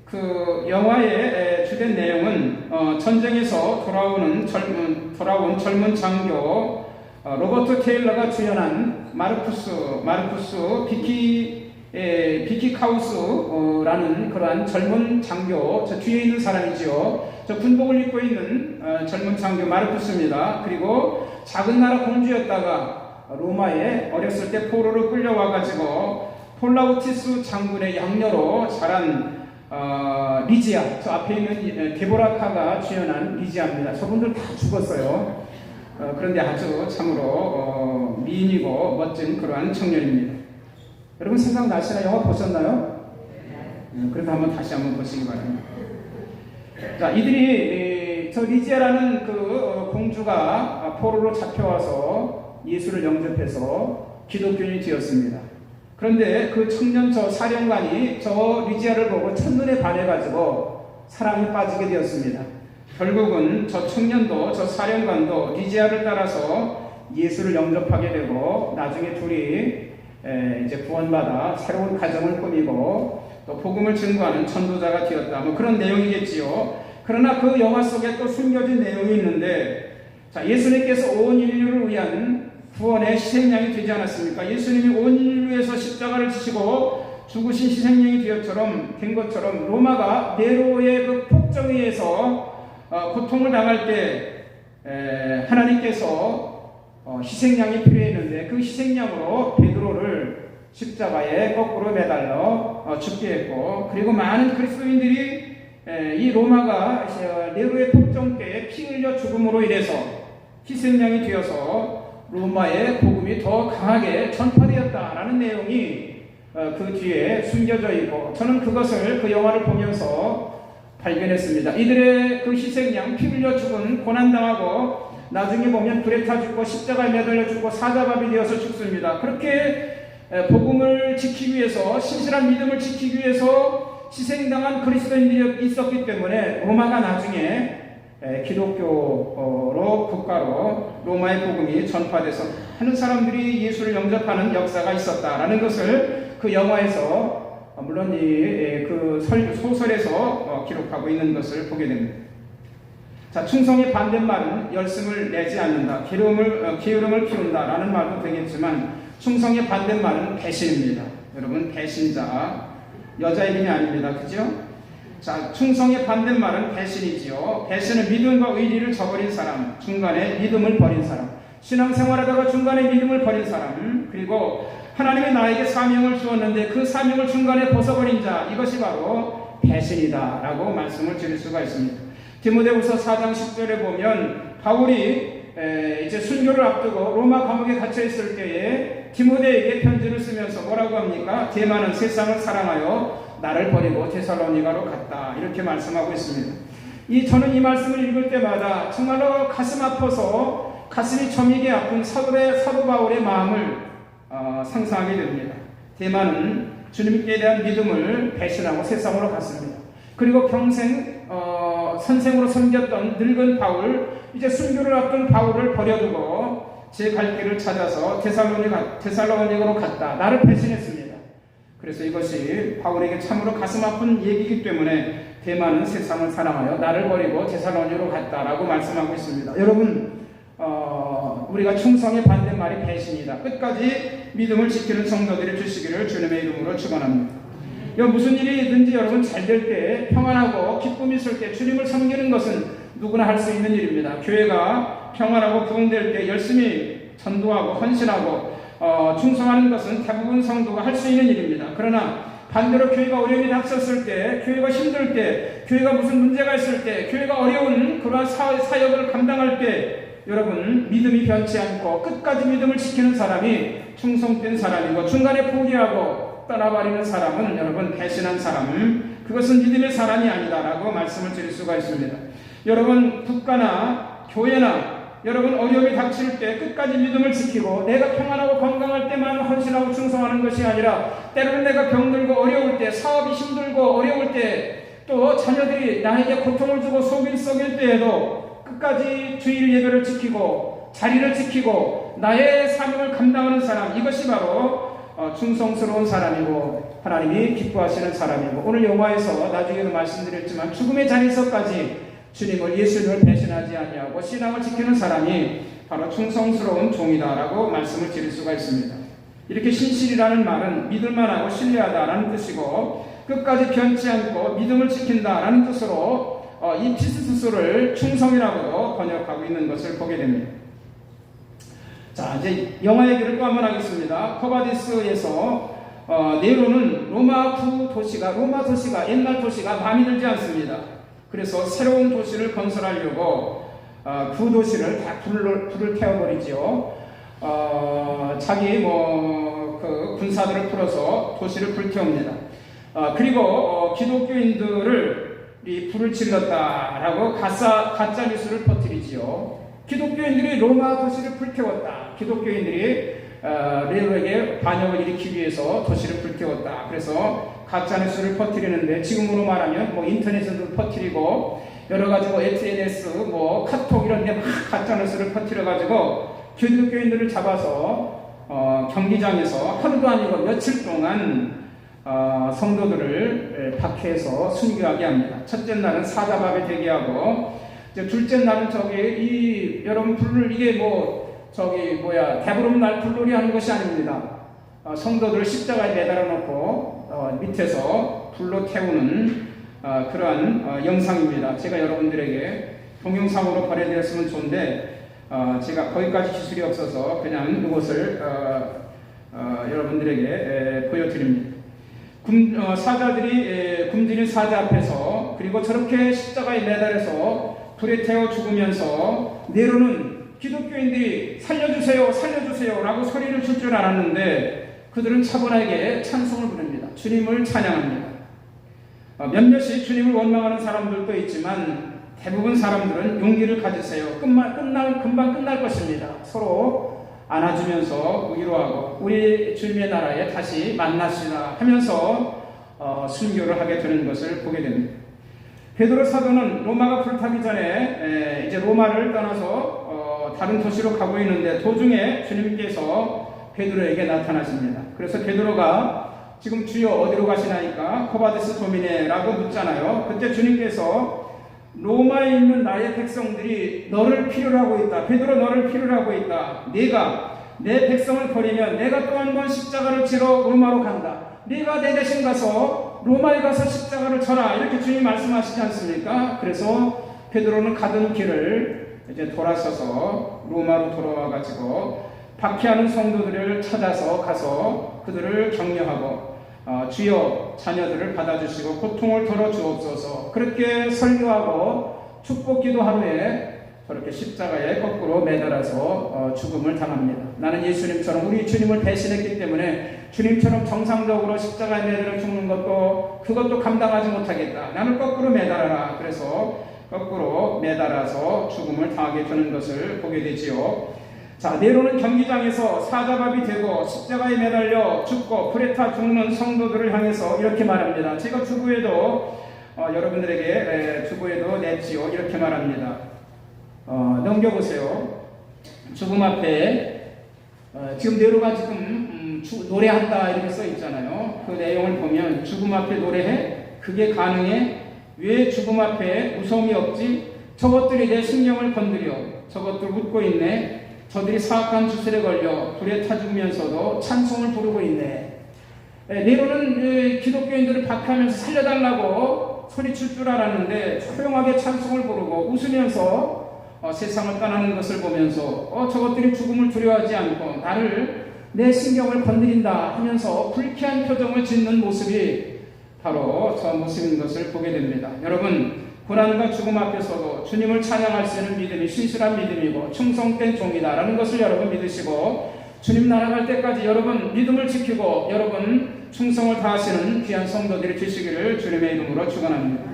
그 영화의 주된 내용은 전쟁에서 돌아온 젊은 장교 로버트 테일러가 주연한 마르쿠스 비키카우스라는 그러한 젊은 장교, 저 뒤에 있는 사람이지요. 저 군복을 입고 있는 젊은 장교 마르쿠스입니다. 그리고 작은 나라 공주였다가 로마에 어렸을 때 포로로 끌려와가지고 폴라우티스 장군의 양녀로 자란 리지아, 저 앞에 있는 데보라카가 주연한 리지아입니다. 저분들 다 죽었어요. 그런데 아주 참으로 미인이고 멋진 그러한 청년입니다. 여러분 생각나시나요? 영화 보셨나요? 그래서 다시 한번 보시기 바랍니다. 자, 이들이 저 리지아라는 그 공주가 포로로 잡혀와서 예수를 영접해서 기독교인이 되었습니다. 그런데 그 청년 저 사령관이 저 리지아를 보고 첫눈에 반해가지고 사랑에 빠지게 되었습니다. 결국은 저 청년도 저 사령관도 리지아를 따라서 예수를 영접하게 되고 나중에 둘이 이제 구원받아 새로운 가정을 꾸미고 또 복음을 증거하는 전도자가 되었다. 뭐 그런 내용이겠지요. 그러나 그 영화 속에 또 숨겨진 내용이 있는데, 자, 예수님께서 온 인류를 위한 구원의 희생양이 되지 않았습니까? 예수님이 온 인류에서 십자가를 지시고 죽으신 희생양이 된 것처럼 로마가 네로의 그 폭정에 의해서 고통을 당할 때 하나님께서 희생양이 필요했는데 그 희생양으로 베드로를 십자가에 거꾸로 매달려 죽게 했고, 그리고 많은 그리스도인들이 이 로마가 네로의 폭정 때에 피 흘려 죽음으로 인해서 희생양이 되어서 로마의 복음이 더 강하게 전파되었다라는 내용이 그 뒤에 숨겨져 있고, 저는 그것을 그 영화를 보면서 발견했습니다. 이들의 그 희생양, 피 흘려 죽은, 고난당하고 나중에 보면 불에 타 죽고 십자가에 매달려 죽고 사자밥이 되어서 죽습니다. 그렇게 복음을 지키기 위해서, 신실한 믿음을 지키기 위해서 희생당한 그리스도인들이 있었기 때문에 로마가 나중에 기독교로 국가로 로마의 복음이 전파돼서 하는 사람들이 예수를 영접하는 역사가 있었다라는 것을 그 영화에서, 물론 그 소설에서 기록하고 있는 것을 보게 됩니다. 자, 충성의 반대말은 열심을 내지 않는다, 게으름을 피운다라는 말도 되겠지만, 충성의 반대말은 배신입니다. 여러분, 배신자, 여자 이름이 아닙니다. 그죠? 자, 충성의 반대말은 배신이지요. 배신은 믿음과 의리를 저버린 사람, 중간에 믿음을 버린 사람, 신앙생활하다가 중간에 믿음을 버린 사람, 그리고 하나님이 나에게 사명을 주었는데 그 사명을 중간에 벗어버린 자, 이것이 바로 배신이다 라고 말씀을 드릴 수가 있습니다. 디모데후서 4장 10절에 보면 바울이 이제 순교를 앞두고 로마 감옥에 갇혀 있을 때에 디모데에게 편지를 쓰면서 뭐라고 합니까? 데마는 세상을 사랑하여 나를 버리고 데살로니가로 갔다, 이렇게 말씀하고 있습니다. 저는 이 말씀을 읽을 때마다 정말로 가슴 아파서 가슴이 저미게 아픈 사도 바울의 마음을 상상하게 됩니다. 데마는 주님께 대한 믿음을 배신하고 세상으로 갔습니다. 그리고 평생 선생으로 섬겼던 늙은 바울, 이제 순교를 앞둔 바울을 버려두고 제 갈 길을 찾아서 데살로니가로 갔다, 나를 배신했습니다. 그래서 이것이 바울에게 참으로 가슴 아픈 얘기이기 때문에 데마는 세상을 사랑하여 나를 버리고 데살로니가로 갔다라고 말씀하고 있습니다. 여러분, 우리가 충성의 반대말이 배신이다. 끝까지 믿음을 지키는 성도들이 주시기를 주님의 이름으로 축원합니다. 무슨 일이든지 여러분 잘 될 때, 평안하고 기쁨이 있을 때 주님을 섬기는 것은 누구나 할 수 있는 일입니다. 교회가 평안하고 부흥될 때 열심히 전도하고 헌신하고 충성하는 것은 대부분 성도가 할 수 있는 일입니다. 그러나 반대로 교회가 어려움이 닥쳤을 때, 교회가 힘들 때, 교회가 무슨 문제가 있을 때, 교회가 어려운 그러한 사역을 감당할 때, 여러분, 믿음이 변치 않고 끝까지 믿음을 지키는 사람이 충성된 사람이고, 중간에 포기하고 떠나버리는 사람은 여러분 배신한 사람, 그것은 믿음의 사람이 아니다라고 말씀을 드릴 수가 있습니다. 여러분, 국가나 교회나 여러분 어려움이 닥칠 때 끝까지 믿음을 지키고 내가 평안하고 건강할 때만 헌신하고 충성하는 것이 아니라, 때로는 내가 병들고 어려울 때, 사업이 힘들고 어려울 때, 또 자녀들이 나에게 고통을 주고 속이 썩일 때에도 끝까지 주일 예배를 지키고 자리를 지키고 나의 사명을 감당하는 사람, 이것이 바로 충성스러운 사람이고 하나님이 기뻐하시는 사람이고, 오늘 영화에서 나중에도 말씀드렸지만 죽음의 자리에서까지 주님을, 예수님을 배신하지 아니하고 신앙을 지키는 사람이 바로 충성스러운 종이다라고 말씀을 드릴 수가 있습니다. 이렇게 신실이라는 말은 믿을만하고 신뢰하다라는 뜻이고, 끝까지 변치 않고 믿음을 지킨다라는 뜻으로 이 피스스를 충성이라고도 번역하고 있는 것을 보게 됩니다. 자, 이제 영화 얘기를 또 한번 하겠습니다. 코바디스에서 네로는 로마 도시가 옛날 도시가 마음에 들지 않습니다. 그래서 새로운 도시를 건설하려고 그 도시를 다 불을 태워버리죠. 자기 그 군사들을 풀어서 도시를 불태웁니다. 그리고 기독교인들을 이 불을 질렀다라고 가짜 뉴스를 퍼뜨리지요. 기독교인들이 로마 도시를 불태웠다. 기독교인들이 네로에게 반역을 일으키기 위해서 도시를 불태웠다. 그래서 가짜뉴스를 퍼뜨리는데, 지금으로 말하면 인터넷에도 퍼뜨리고 여러 가지 SNS, 카톡 이런 데 막 가짜뉴스를 퍼뜨려가지고 기독교인들을 잡아서 경기장에서 하루도 아니고 며칠 동안 성도들을 박해해서 순교하게 합니다. 첫째 날은 사자밥에 대기하고, 이제 둘째 날은 여러분 이게 대부름 날 불놀이 하는 것이 아닙니다. 성도들을 십자가에 매달아 놓고 밑에서 불로 태우는 그러한 영상입니다. 제가 여러분들에게 동영상으로 보내드렸으면 좋은데 제가 거기까지 기술이 없어서 그냥 이것을 여러분들에게 보여드립니다. 사자들이 굶주린 사자 앞에서, 그리고 저렇게 십자가에 매달려서 불에 태워 죽으면서 내로는 기독교인들이 살려주세요 살려주세요 라고 소리를 칠 줄 알았는데 그들은 차분하게 찬송을 부릅니다. 주님을 찬양합니다. 몇몇이 주님을 원망하는 사람들도 있지만 대부분 사람들은 용기를 가지세요. 금방 끝날 것입니다. 서로 안아주면서 위로하고 우리 주님의 나라에 다시 만나시다 하면서 순교를 하게 되는 것을 보게 됩니다. 베드로 사도는 로마가 불타기 전에 이제 로마를 떠나서 다른 도시로 가고 있는데 도중에 주님께서 베드로에게 나타나십니다. 그래서 베드로가 지금 주여 어디로 가시나이까 코바데스 도미네라고 묻잖아요. 그때 주님께서 로마에 있는 나의 백성들이 너를 필요로 하고 있다. 베드로 너를 필요로 하고 있다. 네가 내 백성을 버리면 내가 또 한 번 십자가를 지러 로마로 간다. 네가 내 대신 가서 로마에 가서 십자가를 져라. 이렇게 주님 말씀하시지 않습니까? 그래서 베드로는 가던 길을 이제 돌아서서 로마로 돌아와가지고 박해하는 성도들을 찾아서 가서 그들을 격려하고 주여 자녀들을 받아주시고 고통을 덜어주옵소서. 그렇게 설교하고 축복기도 하루에 저렇게 십자가에 거꾸로 매달아서 죽음을 당합니다. 나는 예수님처럼 우리 주님을 배신했기 때문에 주님처럼 정상적으로 십자가에 매달아 죽는 그것도 감당하지 못하겠다. 나는 거꾸로 매달아라. 그래서 거꾸로 매달아서 죽음을 당하게 되는 것을 보게 되지요. 자, 네로는 경기장에서 사자밥이 되고 십자가에 매달려 죽고 불에 타 죽는 성도들을 향해서 이렇게 말합니다. 제가 주부에도 여러분들에게 주부에도 냈지요. 이렇게 말합니다. 넘겨보세요. 죽음 앞에 지금 네로가 지금 노래한다 이렇게 써 있잖아요. 그 내용을 보면 죽음 앞에 노래해? 그게 가능해? 왜 죽음 앞에 무서움이 없지? 저것들이 내 심령을 건드려. 저것들 웃고 있네. 저들이 사악한 주술에 걸려 불에 타 죽으면서도 찬송을 부르고 있네. 네로는 기독교인들을 박해하면서 살려달라고 소리칠 줄 알았는데 조용하게 찬송을 부르고 웃으면서 세상을 떠나는 것을 보면서 저것들이 죽음을 두려워하지 않고 나를 내 신경을 건드린다 하면서 불쾌한 표정을 짓는 모습이 바로 저 모습인 것을 보게 됩니다. 여러분, 고난과 죽음 앞에서도 주님을 찬양할 수 있는 믿음이 신실한 믿음이고 충성된 종이다라는 것을 여러분 믿으시고 주님 날아갈 때까지 여러분 믿음을 지키고 여러분 충성을 다하시는 귀한 성도들이 되시기를 주님의 이름으로 축원합니다.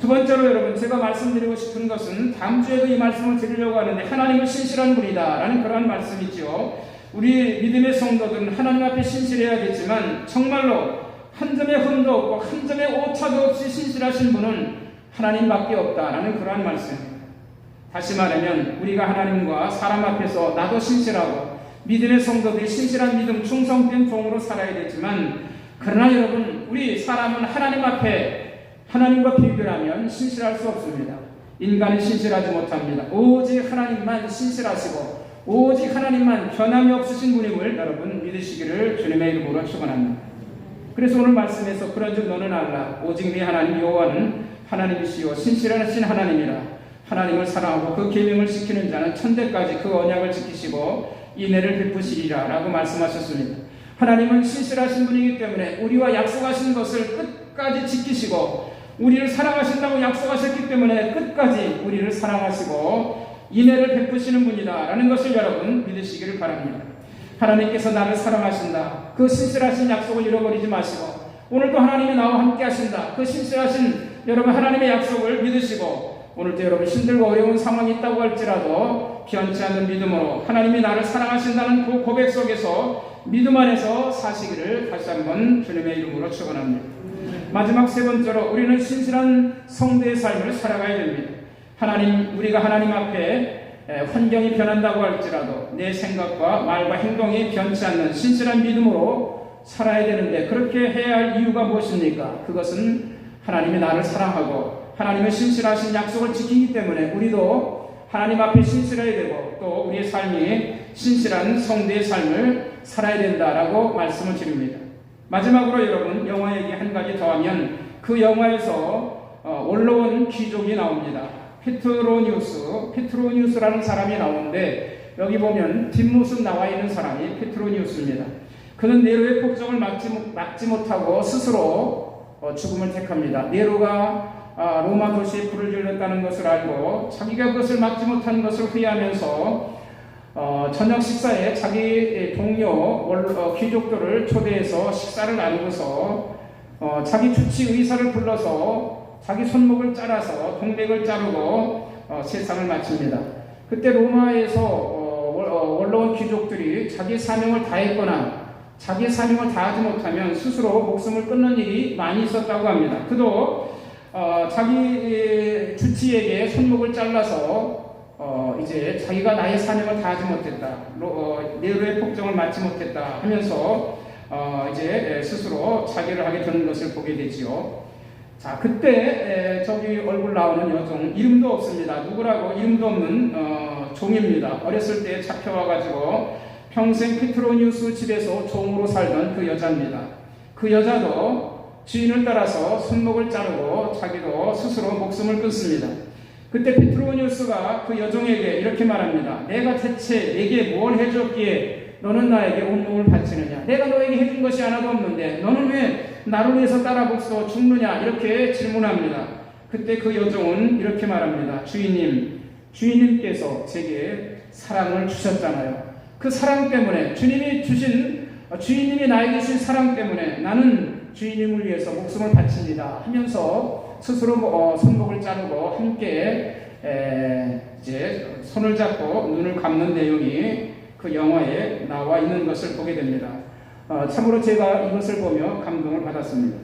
두 번째로 여러분 제가 말씀드리고 싶은 것은 다음 주에도 이 말씀을 드리려고 하는데 하나님은 신실한 분이다 라는 그러한 말씀이죠. 우리 믿음의 성도들은 하나님 앞에 신실해야겠지만 정말로 한 점의 흠도 없고 한 점의 오차도 없이 신실하신 분은 하나님밖에 없다라는 그러한 말씀입니다. 다시 말하면 우리가 하나님과 사람 앞에서 나도 신실하고 믿음의 성도들이 신실한 믿음 충성된 종으로 살아야 되지만 그러나 여러분 우리 사람은 하나님 앞에 하나님과 비교하면 신실할 수 없습니다. 인간은 신실하지 못합니다. 오직 하나님만 신실하시고 오직 하나님만 변함이 없으신 분임을 여러분 믿으시기를 주님의 이름으로 축원합니다. 그래서 오늘 말씀에서 그런즉 너는 알라 오직 네 하나님 여호와는 하나님이시요 신실하신 하나님이라. 하나님을 사랑하고 그 계명을 지키는 자는 천대까지 그 언약을 지키시고 인애를 베푸시리라 라고 말씀하셨습니다. 하나님은 신실하신 분이기 때문에 우리와 약속하신 것을 끝까지 지키시고 우리를 사랑하신다고 약속하셨기 때문에 끝까지 우리를 사랑하시고 인애를 베푸시는 분이다 라는 것을 여러분 믿으시기를 바랍니다. 하나님께서 나를 사랑하신다. 그 신실하신 약속을 잃어버리지 마시고 오늘도 하나님이 나와 함께 하신다. 그 신실하신 여러분 하나님의 약속을 믿으시고 오늘도 여러분 힘들고 어려운 상황이 있다고 할지라도 변치 않는 믿음으로 하나님이 나를 사랑하신다는 그 고백 속에서 믿음 안에서 사시기를 다시 한번 주님의 이름으로 축원합니다. 마지막 세 번째로 우리는 신실한 성도의 삶을 살아가야 됩니다. 우리가 하나님 앞에 환경이 변한다고 할지라도 내 생각과 말과 행동이 변치 않는 신실한 믿음으로 살아야 되는데 그렇게 해야 할 이유가 무엇입니까? 그것은 하나님이 나를 사랑하고 하나님의 신실하신 약속을 지키기 때문에 우리도 하나님 앞에 신실해야 되고 또 우리의 삶이 신실한 성도의 삶을 살아야 된다라고 말씀을 드립니다. 마지막으로 여러분, 영화 얘기 한 가지 더 하면 그 영화에서 올라온 귀족이 나옵니다. 페트로니우스라는 사람이 나오는데 여기 보면 뒷모습 나와 있는 사람이 페트로니우스입니다. 그는 네로의 폭정을 막지 못하고 스스로 죽음을 택합니다. 네로가 로마 도시에 불을 질렀다는 것을 알고 자기가 그것을 막지 못한 것을 후회하면서 저녁 식사에 자기 동료 귀족들을 초대해서 식사를 나누고서 자기 주치 의사를 불러서 자기 손목을 잘라서 동맥을 자르고 세상을 마칩니다. 그때 로마에서 올라온 귀족들이 자기 사명을 다했거나 자기 사명을 다하지 못하면 스스로 목숨을 끊는 일이 많이 있었다고 합니다. 그도 자기 주치에게 손목을 잘라서 이제 자기가 나의 사명을 다하지 못했다, 네로의 폭정을 막지 못했다 하면서 이제 스스로 자결을 하게 되는 것을 보게 되지요. 자, 그때 저기 얼굴 나오는 여종, 이름도 없습니다. 누구라고 이름도 없는 종입니다. 어렸을 때 잡혀와가지고 평생 페트로니우스 집에서 종으로 살던 그 여자입니다. 그 여자도 주인을 따라서 손목을 자르고 자기도 스스로 목숨을 끊습니다. 그때 페트로니우스가 그 여종에게 이렇게 말합니다. 내가 대체 내게 뭘 해줬기에 너는 나에게 온몸을 바치느냐? 내가 너에게 해준 것이 하나도 없는데 너는 왜 나를 위해서 따라붙어 죽느냐? 이렇게 질문합니다. 그때 그 여종은 이렇게 말합니다. 주인님께서 제게 사랑을 주셨잖아요. 그 사랑 때문에 주인님이 나에게 주신 사랑 때문에 나는 주인님을 위해서 목숨을 바칩니다 하면서 스스로 손목을 자르고 함께 이제 손을 잡고 눈을 감는 내용이 그 영화에 나와 있는 것을 보게 됩니다. 참으로 제가 이것을 보며 감동을 받았습니다.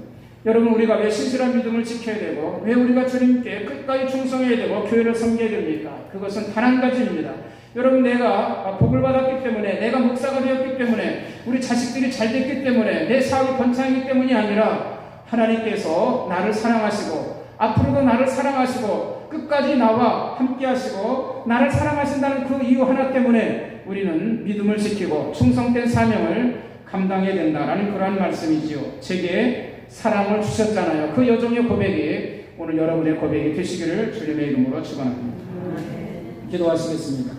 여러분, 우리가 왜 신실한 믿음을 지켜야 되고 왜 우리가 주님께 끝까지 충성해야 되고 교회를 섬겨야 됩니까? 그것은 단 한 가지입니다. 여러분, 내가 복을 받았기 때문에, 내가 목사가 되었기 때문에, 우리 자식들이 잘 됐기 때문에, 내 사업이 번창하기 때문이 아니라 하나님께서 나를 사랑하시고 앞으로도 나를 사랑하시고 끝까지 나와 함께 하시고 나를 사랑하신다는 그 이유 하나 때문에 우리는 믿음을 지키고 충성된 사명을 감당해야 된다라는 그러한 말씀이지요. 제게 사랑을 주셨잖아요. 그 여종의 고백이 오늘 여러분의 고백이 되시기를 주님의 이름으로 축원합니다. 기도하시겠습니다.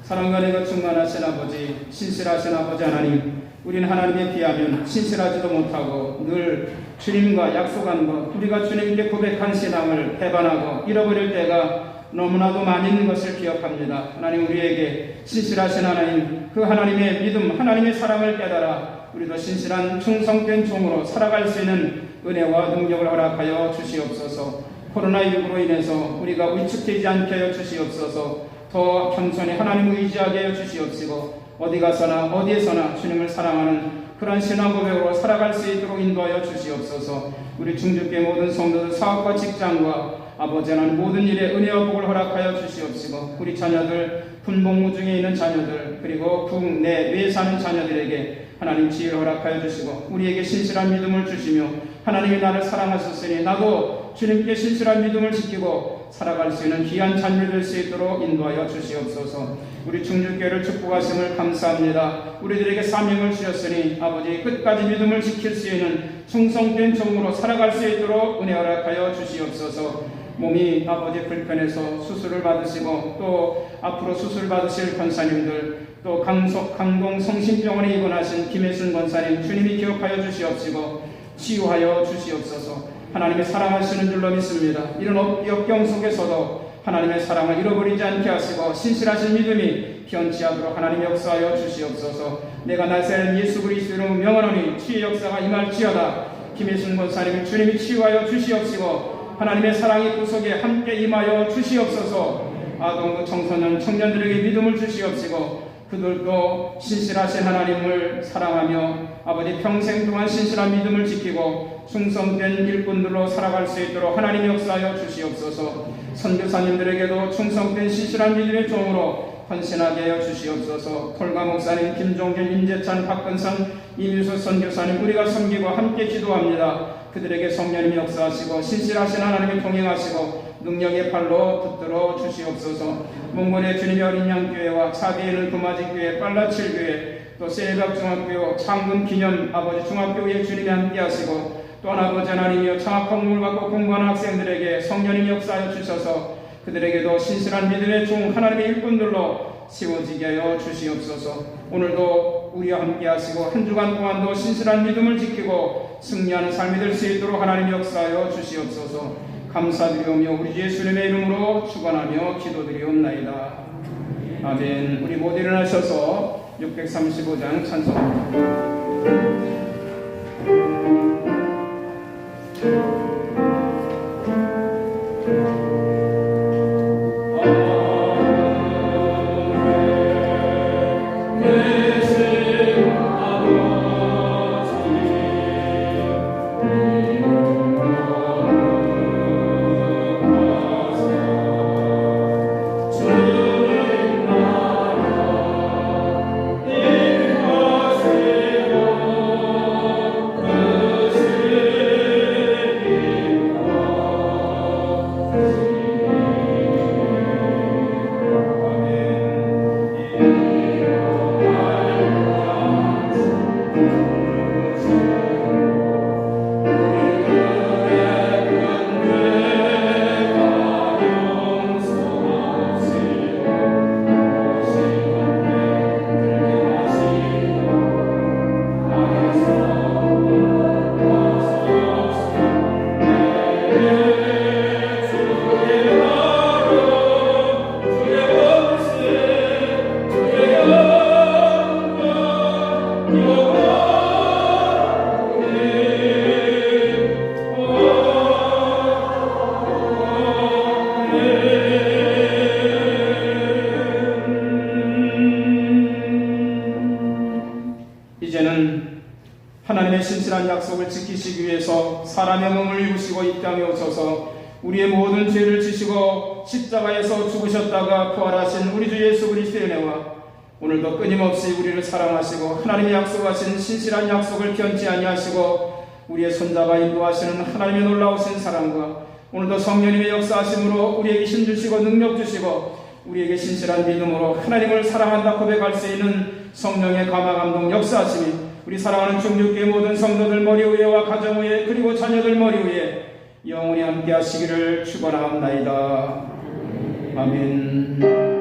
사랑과 은혜가 충만하신 아버지, 신실하신 아버지 하나님, 우리는 하나님에 비하면 신실하지도 못하고 늘 주님과 약속한 것, 우리가 주님께 고백한 신앙을 배반하고 잃어버릴 때가 너무나도 많이 있는 것을 기억합니다. 하나님, 우리에게 신실하신 하나님, 그 하나님의 믿음, 하나님의 사랑을 깨달아 우리도 신실한 충성된 종으로 살아갈 수 있는 은혜와 능력을 허락하여 주시옵소서. 코로나19로 인해서 우리가 위축되지 않게 하여 주시옵소서. 더 겸손히 하나님을 의지하게 하여 주시옵시고 어디 가서나 어디에서나 주님을 사랑하는 그런 신앙 고백으로 살아갈 수 있도록 인도하여 주시옵소서. 우리 중주교회 모든 성도들 사업과 직장과 아버지 하나님 모든 일에 은혜와 복을 허락하여 주시옵시고 우리 자녀들 분봉무중에 있는 자녀들 그리고 국내외에 사는 자녀들에게 하나님 지혜를 허락하여 주시고 우리에게 신실한 믿음을 주시며 하나님이 나를 사랑하셨으니 나도 주님께 신실한 믿음을 지키고 살아갈 수 있는 귀한 자녀 될 수 있도록 인도하여 주시옵소서. 우리 중주교회를 축복하심을 감사합니다. 우리들에게 사명을 주셨으니 아버지 끝까지 믿음을 지킬 수 있는 충성된 종으로 살아갈 수 있도록 은혜 허락하여 주시옵소서. 몸이 아버지 불편해서 수술을 받으시고 또 앞으로 수술 받으실 권사님들 또 강동 성심병원에 입원하신 김혜순 권사님 주님이 기억하여 주시옵시고 치유하여 주시옵소서. 하나님의 사랑하시는 줄로 믿습니다. 이런 역경 속에서도 하나님의 사랑을 잃어버리지 않게 하시고 신실하신 믿음이 변치 않도록 하나님 역사하여 주시옵소서. 내가 나사렛 예수 그리스도 이름으로 명하노니 치유 역사가 임할지어다. 김혜순 권사님을 주님이 치유하여 주시옵시고 하나님의 사랑이 구속에 함께 임하여 주시옵소서. 아동, 청소년, 청년들에게 믿음을 주시옵시고 그들도 신실하신 하나님을 사랑하며 아버지 평생 동안 신실한 믿음을 지키고 충성된 일꾼들로 살아갈 수 있도록 하나님 역사하여 주시옵소서. 선교사님들에게도 충성된 신실한 믿음의 종으로 헌신하게 하여 주시옵소서. 톨가 목사님, 김종길, 임재찬, 박근성, 이민수 선교사님 우리가 섬기고 함께 기도합니다. 그들에게 성령님이 역사하시고 신실하신 하나님이 동행하시고 능력의 팔로 붙들어 주시옵소서. 몽골의 주님의 어린 양교회와 차비에는 금아지교회, 빨라칠교회, 또 세벽중학교, 창군 기념 아버지 중학교에 주님이 함께하시고 또한 아버지 하나님이여 장학학 공을 받고 공부하는 학생들에게 성령님이 역사하여 주셔서 그들에게도 신실한 믿음의 종 하나님의 일꾼들로 세워지게 하여 주시옵소서. 오늘도 우리와 함께 하시고 한 주간 동안도 신실한 믿음을 지키고 승리하는 삶이 될 수 있도록 하나님 역사하여 주시옵소서. 감사드리오며 우리 예수님의 이름으로 축원하며 기도드리옵나이다. 아멘. 우리 모두 일어나셔서 635장 찬송합니다. 이제는 하나님의 신실한 약속을 지키시기 위해서 사람의 몸을 입으시고 이 땅에 오셔서 우리의 모든 죄를 지시고 십자가에서 죽으셨다가 부활하신 우리 주 예수 그리스도의 은혜와 오늘도 끊임없이 우리를 사랑하시고 하나님의 약속하신 신실한 약속을 변치 아니하시고 우리의 손잡아 인도하시는 하나님의 놀라우신 사랑과 오늘도 성령님의 역사하심으로 우리에게 힘주시고 능력 주시고 우리에게 신실한 믿음으로 하나님을 사랑한다 고백할 수 있는 성령의 감화 감동 역사하심이 우리 사랑하는 중육교회 모든 성도들 머리 위에와 가정 위에 그리고 자녀들 머리 위에 영원히 함께 하시기를 축원하옵나이다. 아멘.